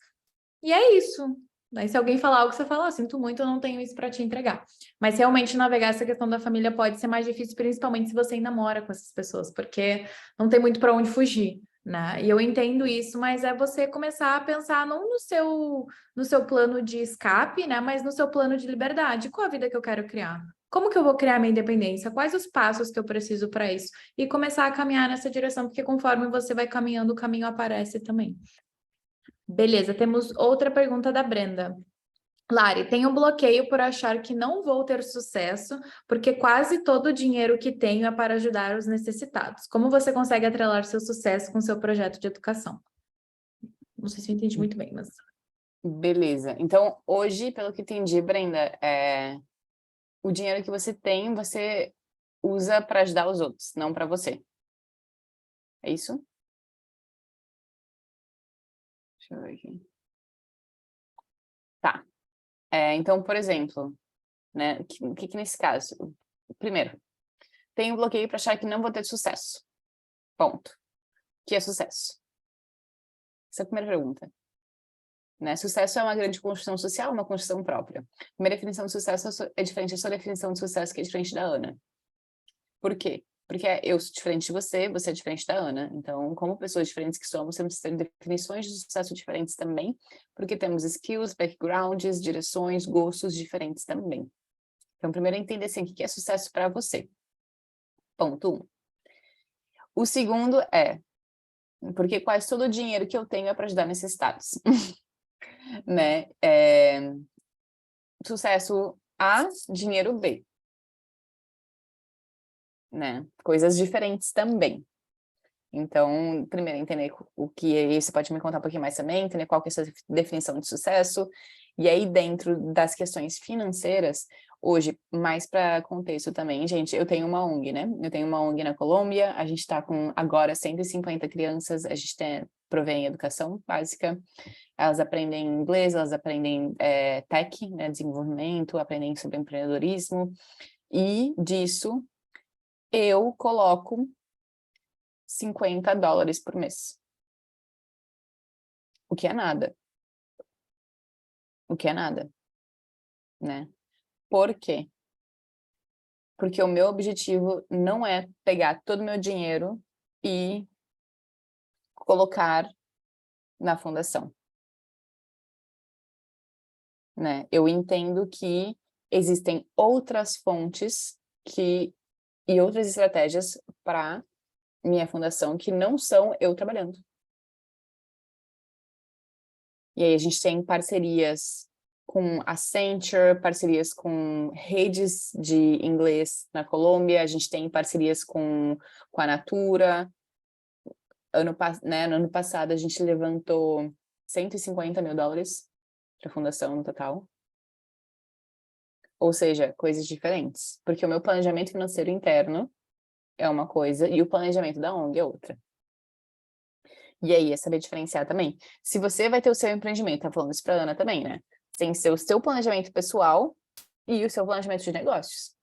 E é isso. Daí, se alguém falar algo, você fala, sinto muito, eu não tenho isso para te entregar. Mas realmente navegar essa questão da família pode ser mais difícil, principalmente se você ainda mora com essas pessoas, porque não tem muito para onde fugir, né? E eu entendo isso, mas é você começar a pensar não no seu plano de escape, né? Mas no seu plano de liberdade. Qual a vida que eu quero criar? Como que eu vou criar minha independência? Quais os passos que eu preciso para isso? E começar a caminhar nessa direção, porque conforme você vai caminhando, o caminho aparece também. Beleza, temos outra pergunta da Brenda. Lari, tenho bloqueio por achar que não vou ter sucesso, porque quase todo o dinheiro que tenho é para ajudar os necessitados. Como você consegue atrelar seu sucesso com seu projeto de educação? Não sei se eu entendi muito bem, mas... Beleza. Então, hoje, pelo que entendi, Brenda, o dinheiro que você tem, você usa para ajudar os outros, não para você. É isso? Deixa eu ver aqui. Tá. Então, por exemplo, né, o que nesse caso? Primeiro, tenho bloqueio para achar que não vou ter sucesso. Ponto. O que é sucesso? Essa é a primeira pergunta. Né? Sucesso é uma grande construção social, uma construção própria. A primeira definição de sucesso é diferente da sua definição de sucesso, que é diferente da Ana. Por quê? Porque eu sou diferente de você é diferente da Ana. Então, como pessoas diferentes que somos, temos que ter definições de sucesso diferentes também, porque temos skills, backgrounds, direções, gostos diferentes também. Então, primeiro é entender assim, o que é sucesso para você. Ponto 1. O segundo porque quase todo o dinheiro que eu tenho é para ajudar necessitados. Né? Sucesso A, dinheiro B. Né? Coisas diferentes também. Então, primeiro, entender o que é isso, você pode me contar um pouquinho mais também, entender qual que é a sua definição de sucesso, e aí dentro das questões financeiras, hoje, mais para contexto também, gente, eu tenho uma ONG, né? Eu tenho uma ONG na Colômbia, a gente está com agora 150 crianças, a gente provém educação básica, elas aprendem inglês, elas aprendem tech, né, desenvolvimento, aprendem sobre empreendedorismo, e disso eu coloco $50 por mês. O que é nada. O que é nada, né? Por quê? Porque o meu objetivo não é pegar todo o meu dinheiro e colocar na fundação, né? Eu entendo que existem outras fontes e outras estratégias para minha fundação que não são eu trabalhando. E aí a gente tem parcerias com Accenture, parcerias com redes de inglês na Colômbia, a gente tem parcerias com a Natura. No ano passado a gente levantou $150 mil para a fundação no total. Ou seja, coisas diferentes. Porque o meu planejamento financeiro interno é uma coisa e o planejamento da ONG é outra. E aí é saber diferenciar também. Se você vai ter o seu empreendimento, tá falando isso pra Ana também, né? Tem que ser o seu planejamento pessoal e o seu planejamento de negócios.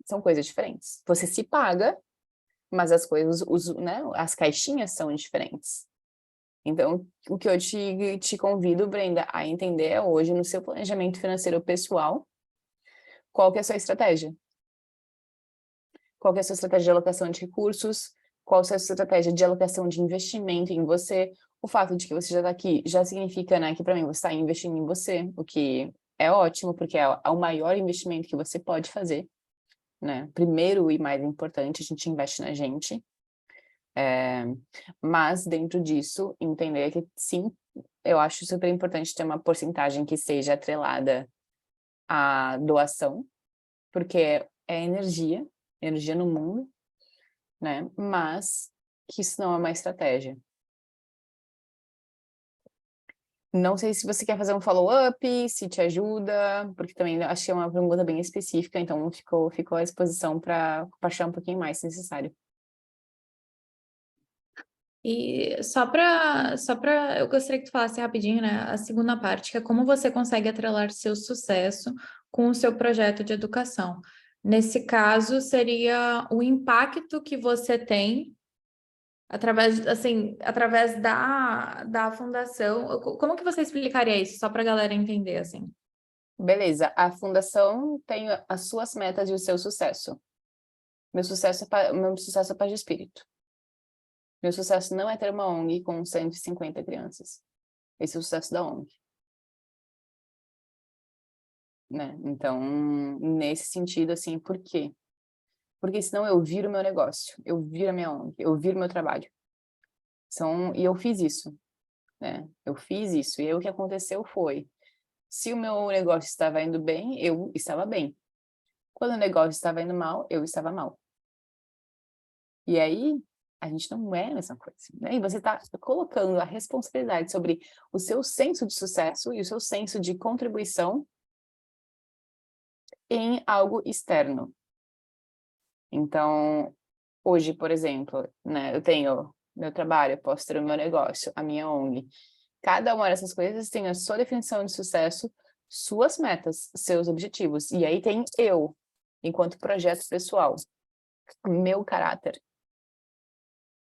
São coisas diferentes. Você se paga, mas as coisas, né, as caixinhas são diferentes. Então, o que eu te convido, Brenda, a entender é hoje, no seu planejamento financeiro pessoal, qual que é a sua estratégia? Qual que é a sua estratégia de alocação de recursos? Qual a sua estratégia de alocação de investimento em você? O fato de que você já está aqui já significa, né, que para mim você está investindo em você, o que é ótimo, porque é o maior investimento que você pode fazer, né? Primeiro e mais importante, a gente investe na gente. Mas dentro disso, entender que sim, eu acho super importante ter uma porcentagem que seja atrelada à doação, porque é energia no mundo, né? Mas que isso não é uma estratégia. Não sei se você quer fazer um follow-up, se te ajuda, porque também acho que é uma pergunta bem específica, então ficou à disposição para compartilhar um pouquinho mais, se necessário. E eu gostaria que tu falasse rapidinho, né, a segunda parte, que é como você consegue atrelar seu sucesso com o seu projeto de educação. Nesse caso, seria o impacto que você tem através da fundação. Como que você explicaria isso, só para a galera entender, assim? Beleza, a fundação tem as suas metas e o seu sucesso. Meu sucesso é paz de espírito. Meu sucesso não é ter uma ONG com 150 crianças. Esse é o sucesso da ONG. Né? Então, nesse sentido, assim, por quê? Porque senão eu viro o meu negócio, eu viro a minha ONG, eu viro o meu trabalho. E eu fiz isso, né? Eu fiz isso. E aí o que aconteceu foi, se o meu negócio estava indo bem, eu estava bem. Quando o negócio estava indo mal, eu estava mal. E aí, a gente não é a mesma coisa, né? E você está colocando a responsabilidade sobre o seu senso de sucesso e o seu senso de contribuição em algo externo. Então, hoje, por exemplo, né, eu tenho meu trabalho, eu posso ter o meu negócio, a minha ONG. Cada uma dessas coisas tem a sua definição de sucesso, suas metas, seus objetivos. E aí tem eu, enquanto projeto pessoal, meu caráter,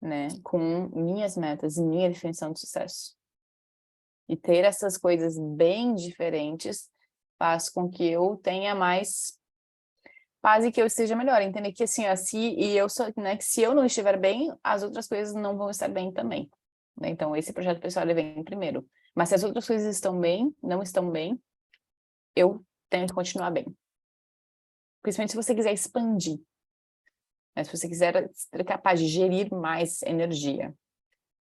né, com minhas metas e minha definição de sucesso. E ter essas coisas bem diferentes faz com que eu tenha mais paz e que eu esteja melhor. Entender que assim, né, que se eu não estiver bem, as outras coisas não vão estar bem também. Né? Então, esse projeto pessoal ele vem primeiro. Mas se as outras coisas estão bem, não estão bem, eu tenho que continuar bem. Principalmente se você quiser expandir. Né? Se você quiser ser capaz de gerir mais energia.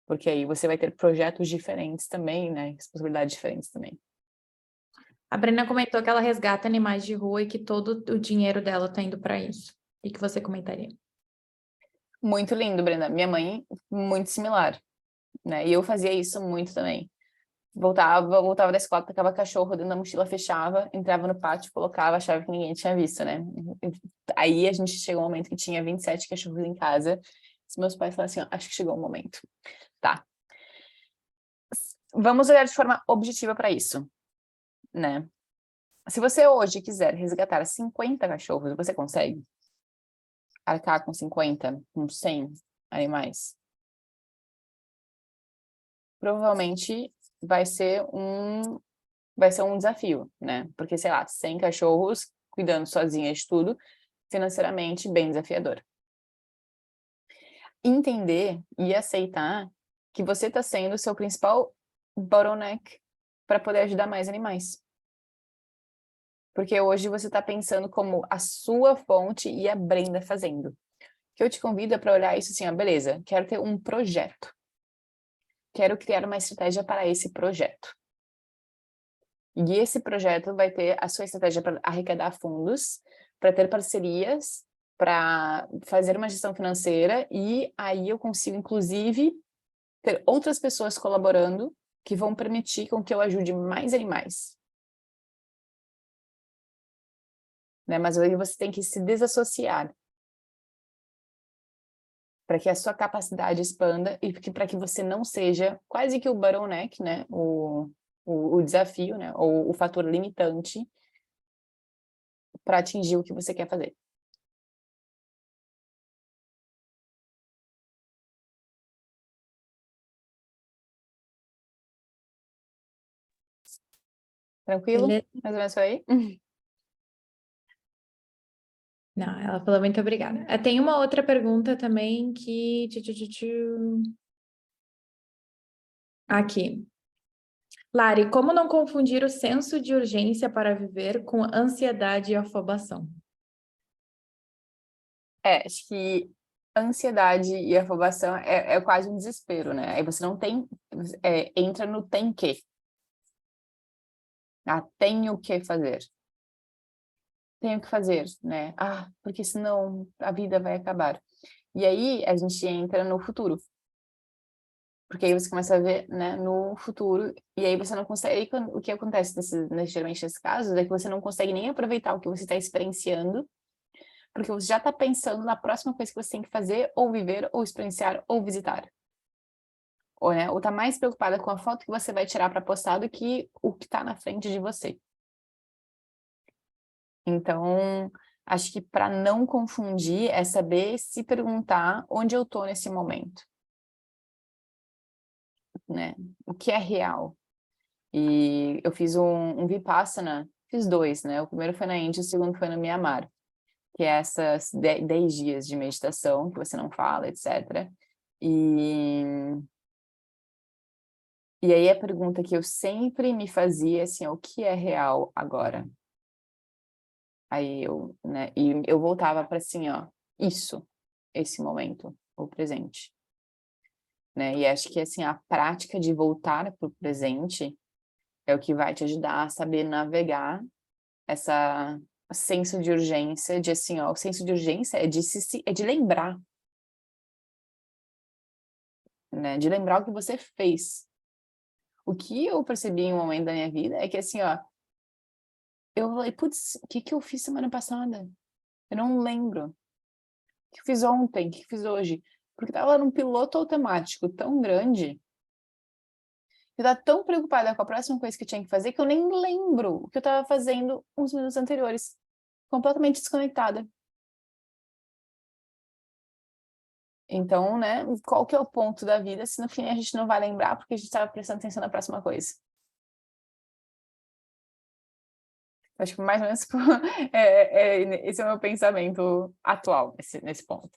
Porque aí você vai ter projetos diferentes também, né? Responsabilidades diferentes também. A Brenda comentou que ela resgata animais de rua e que todo o dinheiro dela tá indo para isso. O que você comentaria? Muito lindo, Brenda. Minha mãe, muito similar. Né? E eu fazia isso muito também. Voltava da escola, tacava cachorro dentro da mochila, fechava, entrava no pátio, colocava, achava que ninguém tinha visto, né? Aí a gente chegou um momento que tinha 27 cachorros em casa. Os meus pais falaram assim, ó, acho que chegou o momento. Tá. Vamos olhar de forma objetiva para isso, né? Se você hoje quiser resgatar 50 cachorros, você consegue? arcar com 50, com 100 animais? Provavelmente vai ser um desafio, né? Porque, sei lá, 100 cachorros cuidando sozinha de tudo, financeiramente bem desafiador. Entender e aceitar que você está sendo o seu principal bottleneck para poder ajudar mais animais. Porque hoje você está pensando como a sua fonte e a Brenda fazendo. O que eu te convido é para olhar isso assim, ó, beleza, quero ter um projeto. Quero criar uma estratégia para esse projeto. E esse projeto vai ter a sua estratégia para arrecadar fundos, para ter parcerias, para fazer uma gestão financeira, e aí eu consigo, inclusive, ter outras pessoas colaborando que vão permitir com que eu ajude mais animais. Né? Mas aí você tem que se desassociar para que a sua capacidade expanda e para que você não seja quase que o bottleneck, né? O desafio, né? Ou o fator limitante para atingir o que você quer fazer. Tranquilo? Beleza? Mais ou menos por aí? Não, ela falou muito obrigada. Tem uma outra pergunta também que... Aqui. Lari, como não confundir o senso de urgência para viver com ansiedade e afobação? Acho que a ansiedade e a afobação é quase um desespero, né? Aí você não tem... entra no tem que. Tenho que fazer. Tenho que fazer, né? Porque senão a vida vai acabar. E aí a gente entra no futuro. Porque aí você começa a ver, né, no futuro, e aí você não consegue... Aí, o que acontece geralmente nesses casos é que você não consegue nem aproveitar o que você está experienciando, porque você já está pensando na próxima coisa que você tem que fazer, ou viver, ou experienciar, ou visitar. Ou, né, ou tá mais preocupada com a foto que você vai tirar para postar do que o que está na frente de você. Então, acho que para não confundir é saber se perguntar onde eu estou nesse momento, né? O que é real? E eu fiz um Vipassana, fiz 2, né? O primeiro foi na Índia, o segundo foi no Mianmar, que é essas 10 dias de meditação, que você não fala, etc. E aí a pergunta que eu sempre me fazia é assim, o que é real agora? Aí eu, né, e eu voltava para assim, ó, esse momento, o presente. Né? E acho que assim, a prática de voltar para o presente é o que vai te ajudar a saber navegar essa senso de urgência, de assim, ó, o senso de urgência é de lembrar, né? De lembrar o que você fez. O que eu percebi em um momento da minha vida é que assim, ó, eu falei, putz, o que eu fiz semana passada? Eu não lembro. O que eu fiz ontem? O que eu fiz hoje? Porque tava num piloto automático tão grande. Eu tava tão preocupada com a próxima coisa que eu tinha que fazer que eu nem lembro o que eu tava fazendo uns minutos anteriores. Completamente desconectada. Então, né, qual que é o ponto da vida se no fim a gente não vai lembrar porque a gente estava prestando atenção na próxima coisa? Acho que mais ou menos esse é o meu pensamento atual nesse ponto.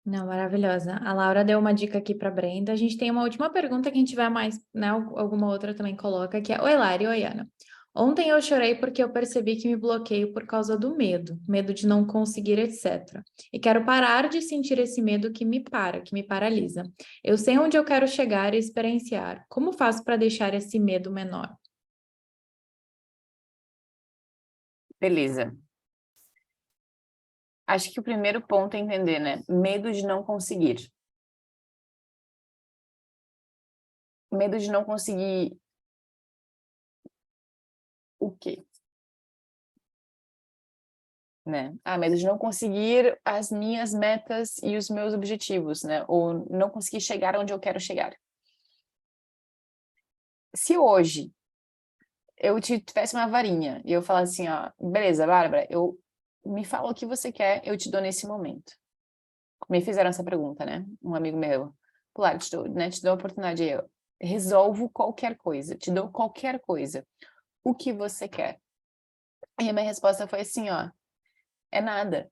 Não, maravilhosa. A Laura deu uma dica aqui para Brenda. A gente tem uma última pergunta que a gente vai mais, né? Alguma outra também coloca, que é: Oi, Lari, oi, Ana. Ontem eu chorei porque eu percebi que me bloqueio por causa do medo, medo de não conseguir, etc. E quero parar de sentir esse medo que me paralisa. Eu sei onde eu quero chegar e experienciar. Como faço para deixar esse medo menor? Beleza. Acho que o primeiro ponto é entender, né? Medo de não conseguir. Medo de não conseguir o quê? Né? Medo de não conseguir as minhas metas e os meus objetivos, né? Ou não conseguir chegar onde eu quero chegar. Se hoje eu tivesse uma varinha e eu falasse assim, ó, beleza, Bárbara, eu Me fala o que você quer, eu te dou nesse momento. Me fizeram essa pergunta, né? Um amigo meu, Pilar, te dou a oportunidade, eu resolvo qualquer coisa, te dou qualquer coisa. O que você quer? E a minha resposta foi assim, ó, é nada.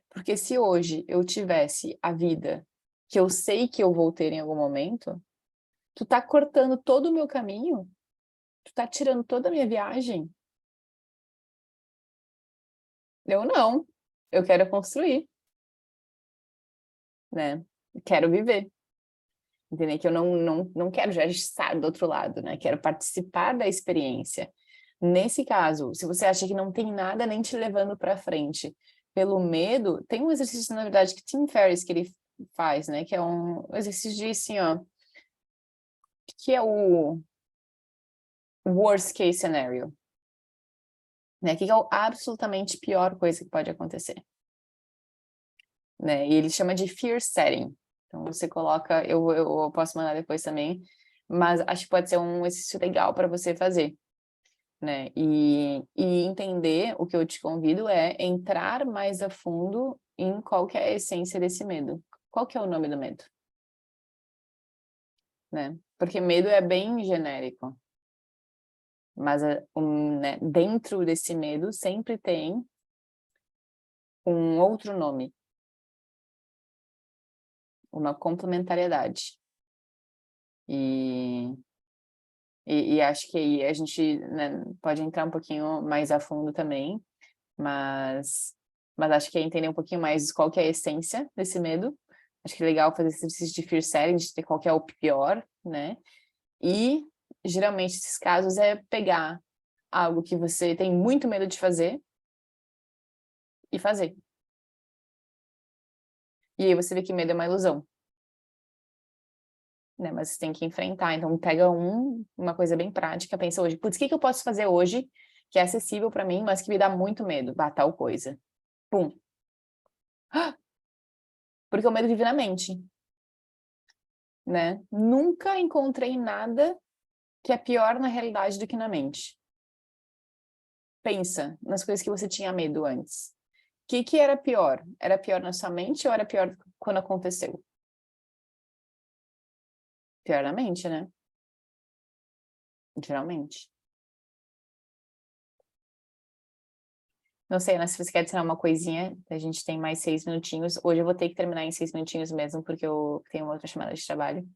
Porque se hoje eu tivesse a vida que eu sei que eu vou ter em algum momento, tu tá cortando todo o meu caminho, tu tá tirando toda a minha viagem. Eu não, eu quero construir, né? Quero viver. Entender que eu não quero já estar do outro lado, né? Quero participar da experiência. Nesse caso, se você acha que não tem nada nem te levando para frente pelo medo, tem um exercício, na verdade, que Tim Ferriss que ele faz, né? Que é um exercício de assim, ó, que é o worst case scenario, né? Que é a absolutamente pior coisa que pode acontecer, né? E ele chama de fear setting. Então você coloca, eu posso mandar depois também, mas acho que pode ser um exercício legal para você fazer, né? E entender, o que eu te convido é entrar mais a fundo em qual que é a essência desse medo. Qual que é o nome do medo? Né? Porque medo é bem genérico. Mas né, dentro desse medo sempre tem um outro nome, uma complementariedade. E acho que aí a gente, né, pode entrar um pouquinho mais a fundo também, mas acho que é entender um pouquinho mais qual que é a essência desse medo. Acho que é legal fazer esse exercício de fear setting, de ter qual que é o pior, né? E geralmente esses casos é pegar algo que você tem muito medo de fazer e fazer. E aí você vê que medo é uma ilusão, né? Mas você tem que enfrentar. Então pega uma coisa bem prática, pensa hoje, putz, o que eu posso fazer hoje que é acessível para mim, mas que me dá muito medo? Tal coisa. Pum. Porque o medo vive na mente, né? Nunca encontrei nada que é pior na realidade do que na mente. Pensa nas coisas que você tinha medo antes. O que era pior? Era pior na sua mente ou era pior quando aconteceu? Pior na mente, né? Geralmente. Não sei, Ana, se você quer adicionar uma coisinha, a gente tem mais 6 minutinhos. Hoje eu vou ter que terminar em 6 minutinhos mesmo, porque eu tenho uma outra chamada de trabalho.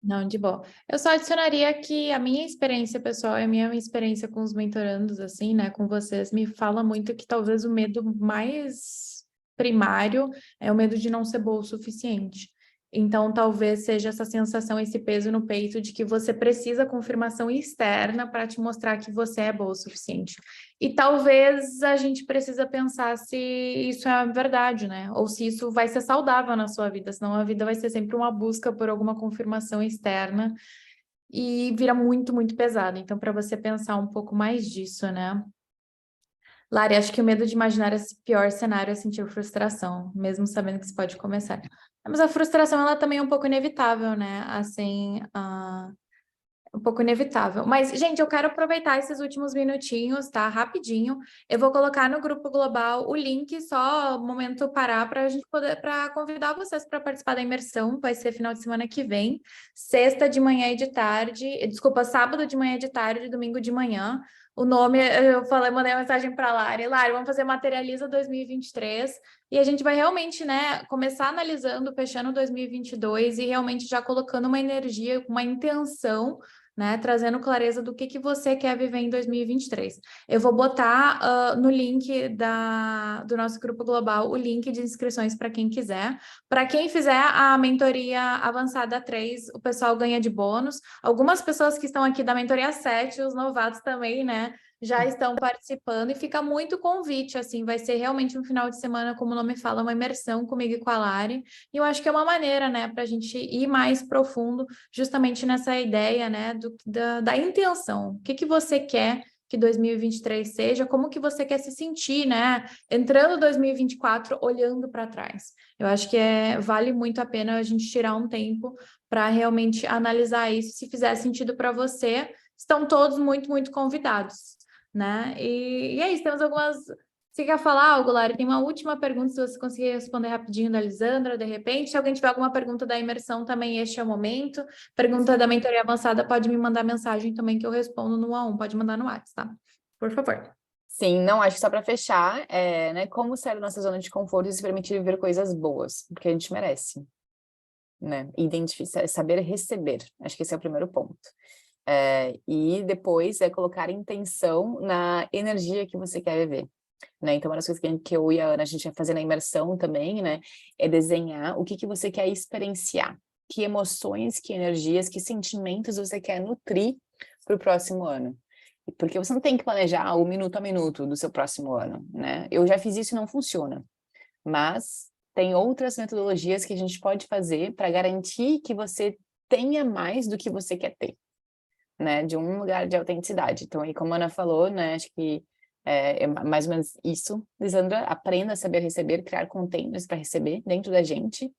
Não, de boa. Eu só adicionaria que a minha experiência pessoal e a minha experiência com os mentorandos, assim, né, com vocês, me fala muito que talvez o medo mais primário é o medo de não ser boa o suficiente. Então, talvez seja essa sensação, esse peso no peito de que você precisa confirmação externa para te mostrar que você é boa o suficiente. E talvez a gente precisa pensar se isso é verdade, né? Ou se isso vai ser saudável na sua vida, senão a vida vai ser sempre uma busca por alguma confirmação externa e vira muito, muito pesado. Então, para você pensar um pouco mais disso, né? Lari, acho que o medo de imaginar esse pior cenário é sentir frustração, mesmo sabendo que isso pode começar. Mas a frustração, ela também é um pouco inevitável, né? Assim, um pouco inevitável. Mas, gente, eu quero aproveitar esses últimos minutinhos, tá? Rapidinho. Eu vou colocar no grupo global o link, só um momento parar para a gente poder, para convidar vocês para participar da imersão. Vai ser final de semana que vem, sexta de manhã e de tarde, desculpa, sábado de manhã e de tarde, domingo de manhã. O nome, eu falei, mandei uma mensagem para a Lari. Lari, vamos fazer Materializa 2023 e a gente vai realmente, né, começar analisando, fechando 2022 e realmente já colocando uma energia, uma intenção, né, trazendo clareza do que você quer viver em 2023. Eu vou botar no link do nosso grupo global o link de inscrições para quem quiser. Para quem fizer a mentoria avançada 3, o pessoal ganha de bônus. Algumas pessoas que estão aqui da mentoria 7, os novatos também, né, já estão participando e fica muito convite, assim, vai ser realmente um final de semana, como o nome fala, uma imersão comigo e com a Lari. E eu acho que é uma maneira, né, para a gente ir mais profundo justamente nessa ideia, né, da intenção. O que você quer que 2023 seja, como que você quer se sentir, né, entrando 2024, olhando para trás. Eu acho que vale muito a pena a gente tirar um tempo para realmente analisar isso, se fizer sentido para você, estão todos muito, muito convidados, né? E é isso, temos algumas Você quer falar algo, Lari? Tem uma última pergunta, se você conseguir responder rapidinho da Lisandra, de repente. Se alguém tiver alguma pergunta da imersão também, este é o momento. Pergunta da mentoria avançada, pode me mandar mensagem também que eu respondo no 1 a 1. Pode mandar no WhatsApp, tá? Por favor. Sim, não, acho que só para fechar, né, como sair da nossa zona de conforto e se permitir viver coisas boas, porque a gente merece, né? Identificar, saber receber, acho que esse é o primeiro ponto. E depois colocar intenção na energia que você quer viver. Né? Então, uma das coisas que eu e a Ana, a gente vai fazer na imersão também, né, é desenhar o que você quer experienciar, que emoções, que energias, que sentimentos você quer nutrir para o próximo ano. Porque você não tem que planejar o minuto a minuto do seu próximo ano, né? Eu já fiz isso e não funciona, mas tem outras metodologias que a gente pode fazer para garantir que você tenha mais do que você quer ter, né? De um lugar de autenticidade. Então, aí, como a Ana falou, né, acho que é mais ou menos isso, Lisandra, aprenda a saber receber, criar containers para receber dentro da gente,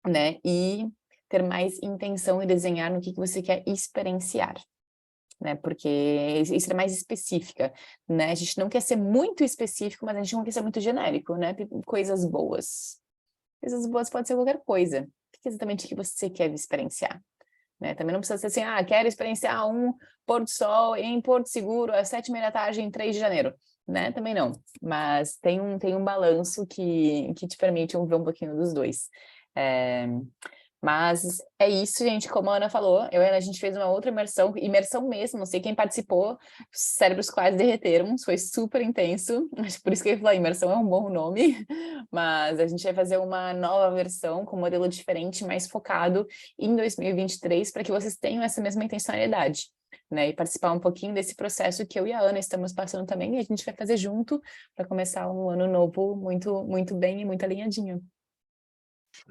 né, e ter mais intenção e desenhar no que você quer experienciar, né, porque isso é mais específica, né, a gente não quer ser muito específico, mas a gente não quer ser muito genérico, né, coisas boas pode ser qualquer coisa, o que exatamente que você quer experienciar? Né? Também não precisa ser assim, quero experienciar um pôr do sol em Porto Seguro às 7h30 da tarde em 3 de janeiro, né? Também não, mas tem um balanço que te permite ver um pouquinho dos dois. Mas é isso, gente, como a Ana falou, eu e a Ana, a gente fez uma outra imersão mesmo, não sei quem participou, cérebros quase derreteram, foi super intenso, acho que por isso que eu ia falar, imersão é um bom nome, mas a gente vai fazer uma nova versão com um modelo diferente, mais focado em 2023, para que vocês tenham essa mesma intencionalidade, né, e participar um pouquinho desse processo que eu e a Ana estamos passando também, e a gente vai fazer junto para começar um ano novo muito, muito bem e muito alinhadinho.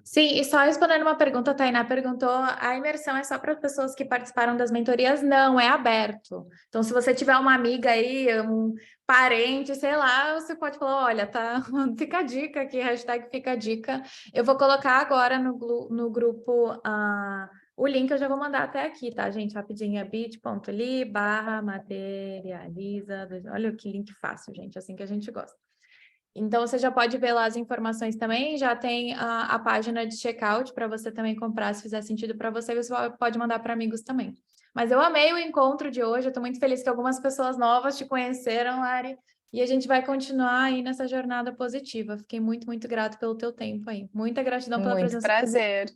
Sim, e só respondendo uma pergunta, a Tainá perguntou, a imersão é só para as pessoas que participaram das mentorias? Não, é aberto. Então, se você tiver uma amiga aí, um parente, sei lá, você pode falar, olha, tá, fica a dica aqui, hashtag fica a dica. Eu vou colocar agora no grupo o link, eu já vou mandar até aqui, tá, gente? Rapidinho, é bit.ly/materializa. Olha que link fácil, gente, assim que a gente gosta. Então, você já pode ver lá as informações também, já tem a página de checkout para você também comprar, se fizer sentido para você, você pode mandar para amigos também. Mas eu amei o encontro de hoje, eu estou muito feliz que algumas pessoas novas te conheceram, Lari, e a gente vai continuar aí nessa jornada positiva. Fiquei muito, muito grato pelo teu tempo aí. Muita gratidão pela Muito presença. prazer.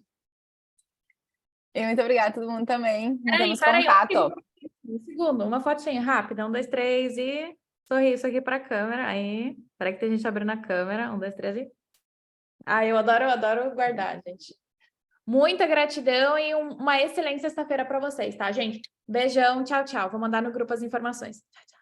E muito obrigada a todo mundo também. Mantemos Peraí, contato. um segundo, uma fotinha rápida, 1, 2, 3 e sorriso aqui para a câmera. Aí, espera que tem gente abrindo a câmera, 1, 2, 3 e... eu adoro guardar, gente. Muita gratidão e uma excelente sexta-feira para vocês, tá, gente? Beijão, tchau, tchau. Vou mandar no grupo as informações. Tchau, tchau.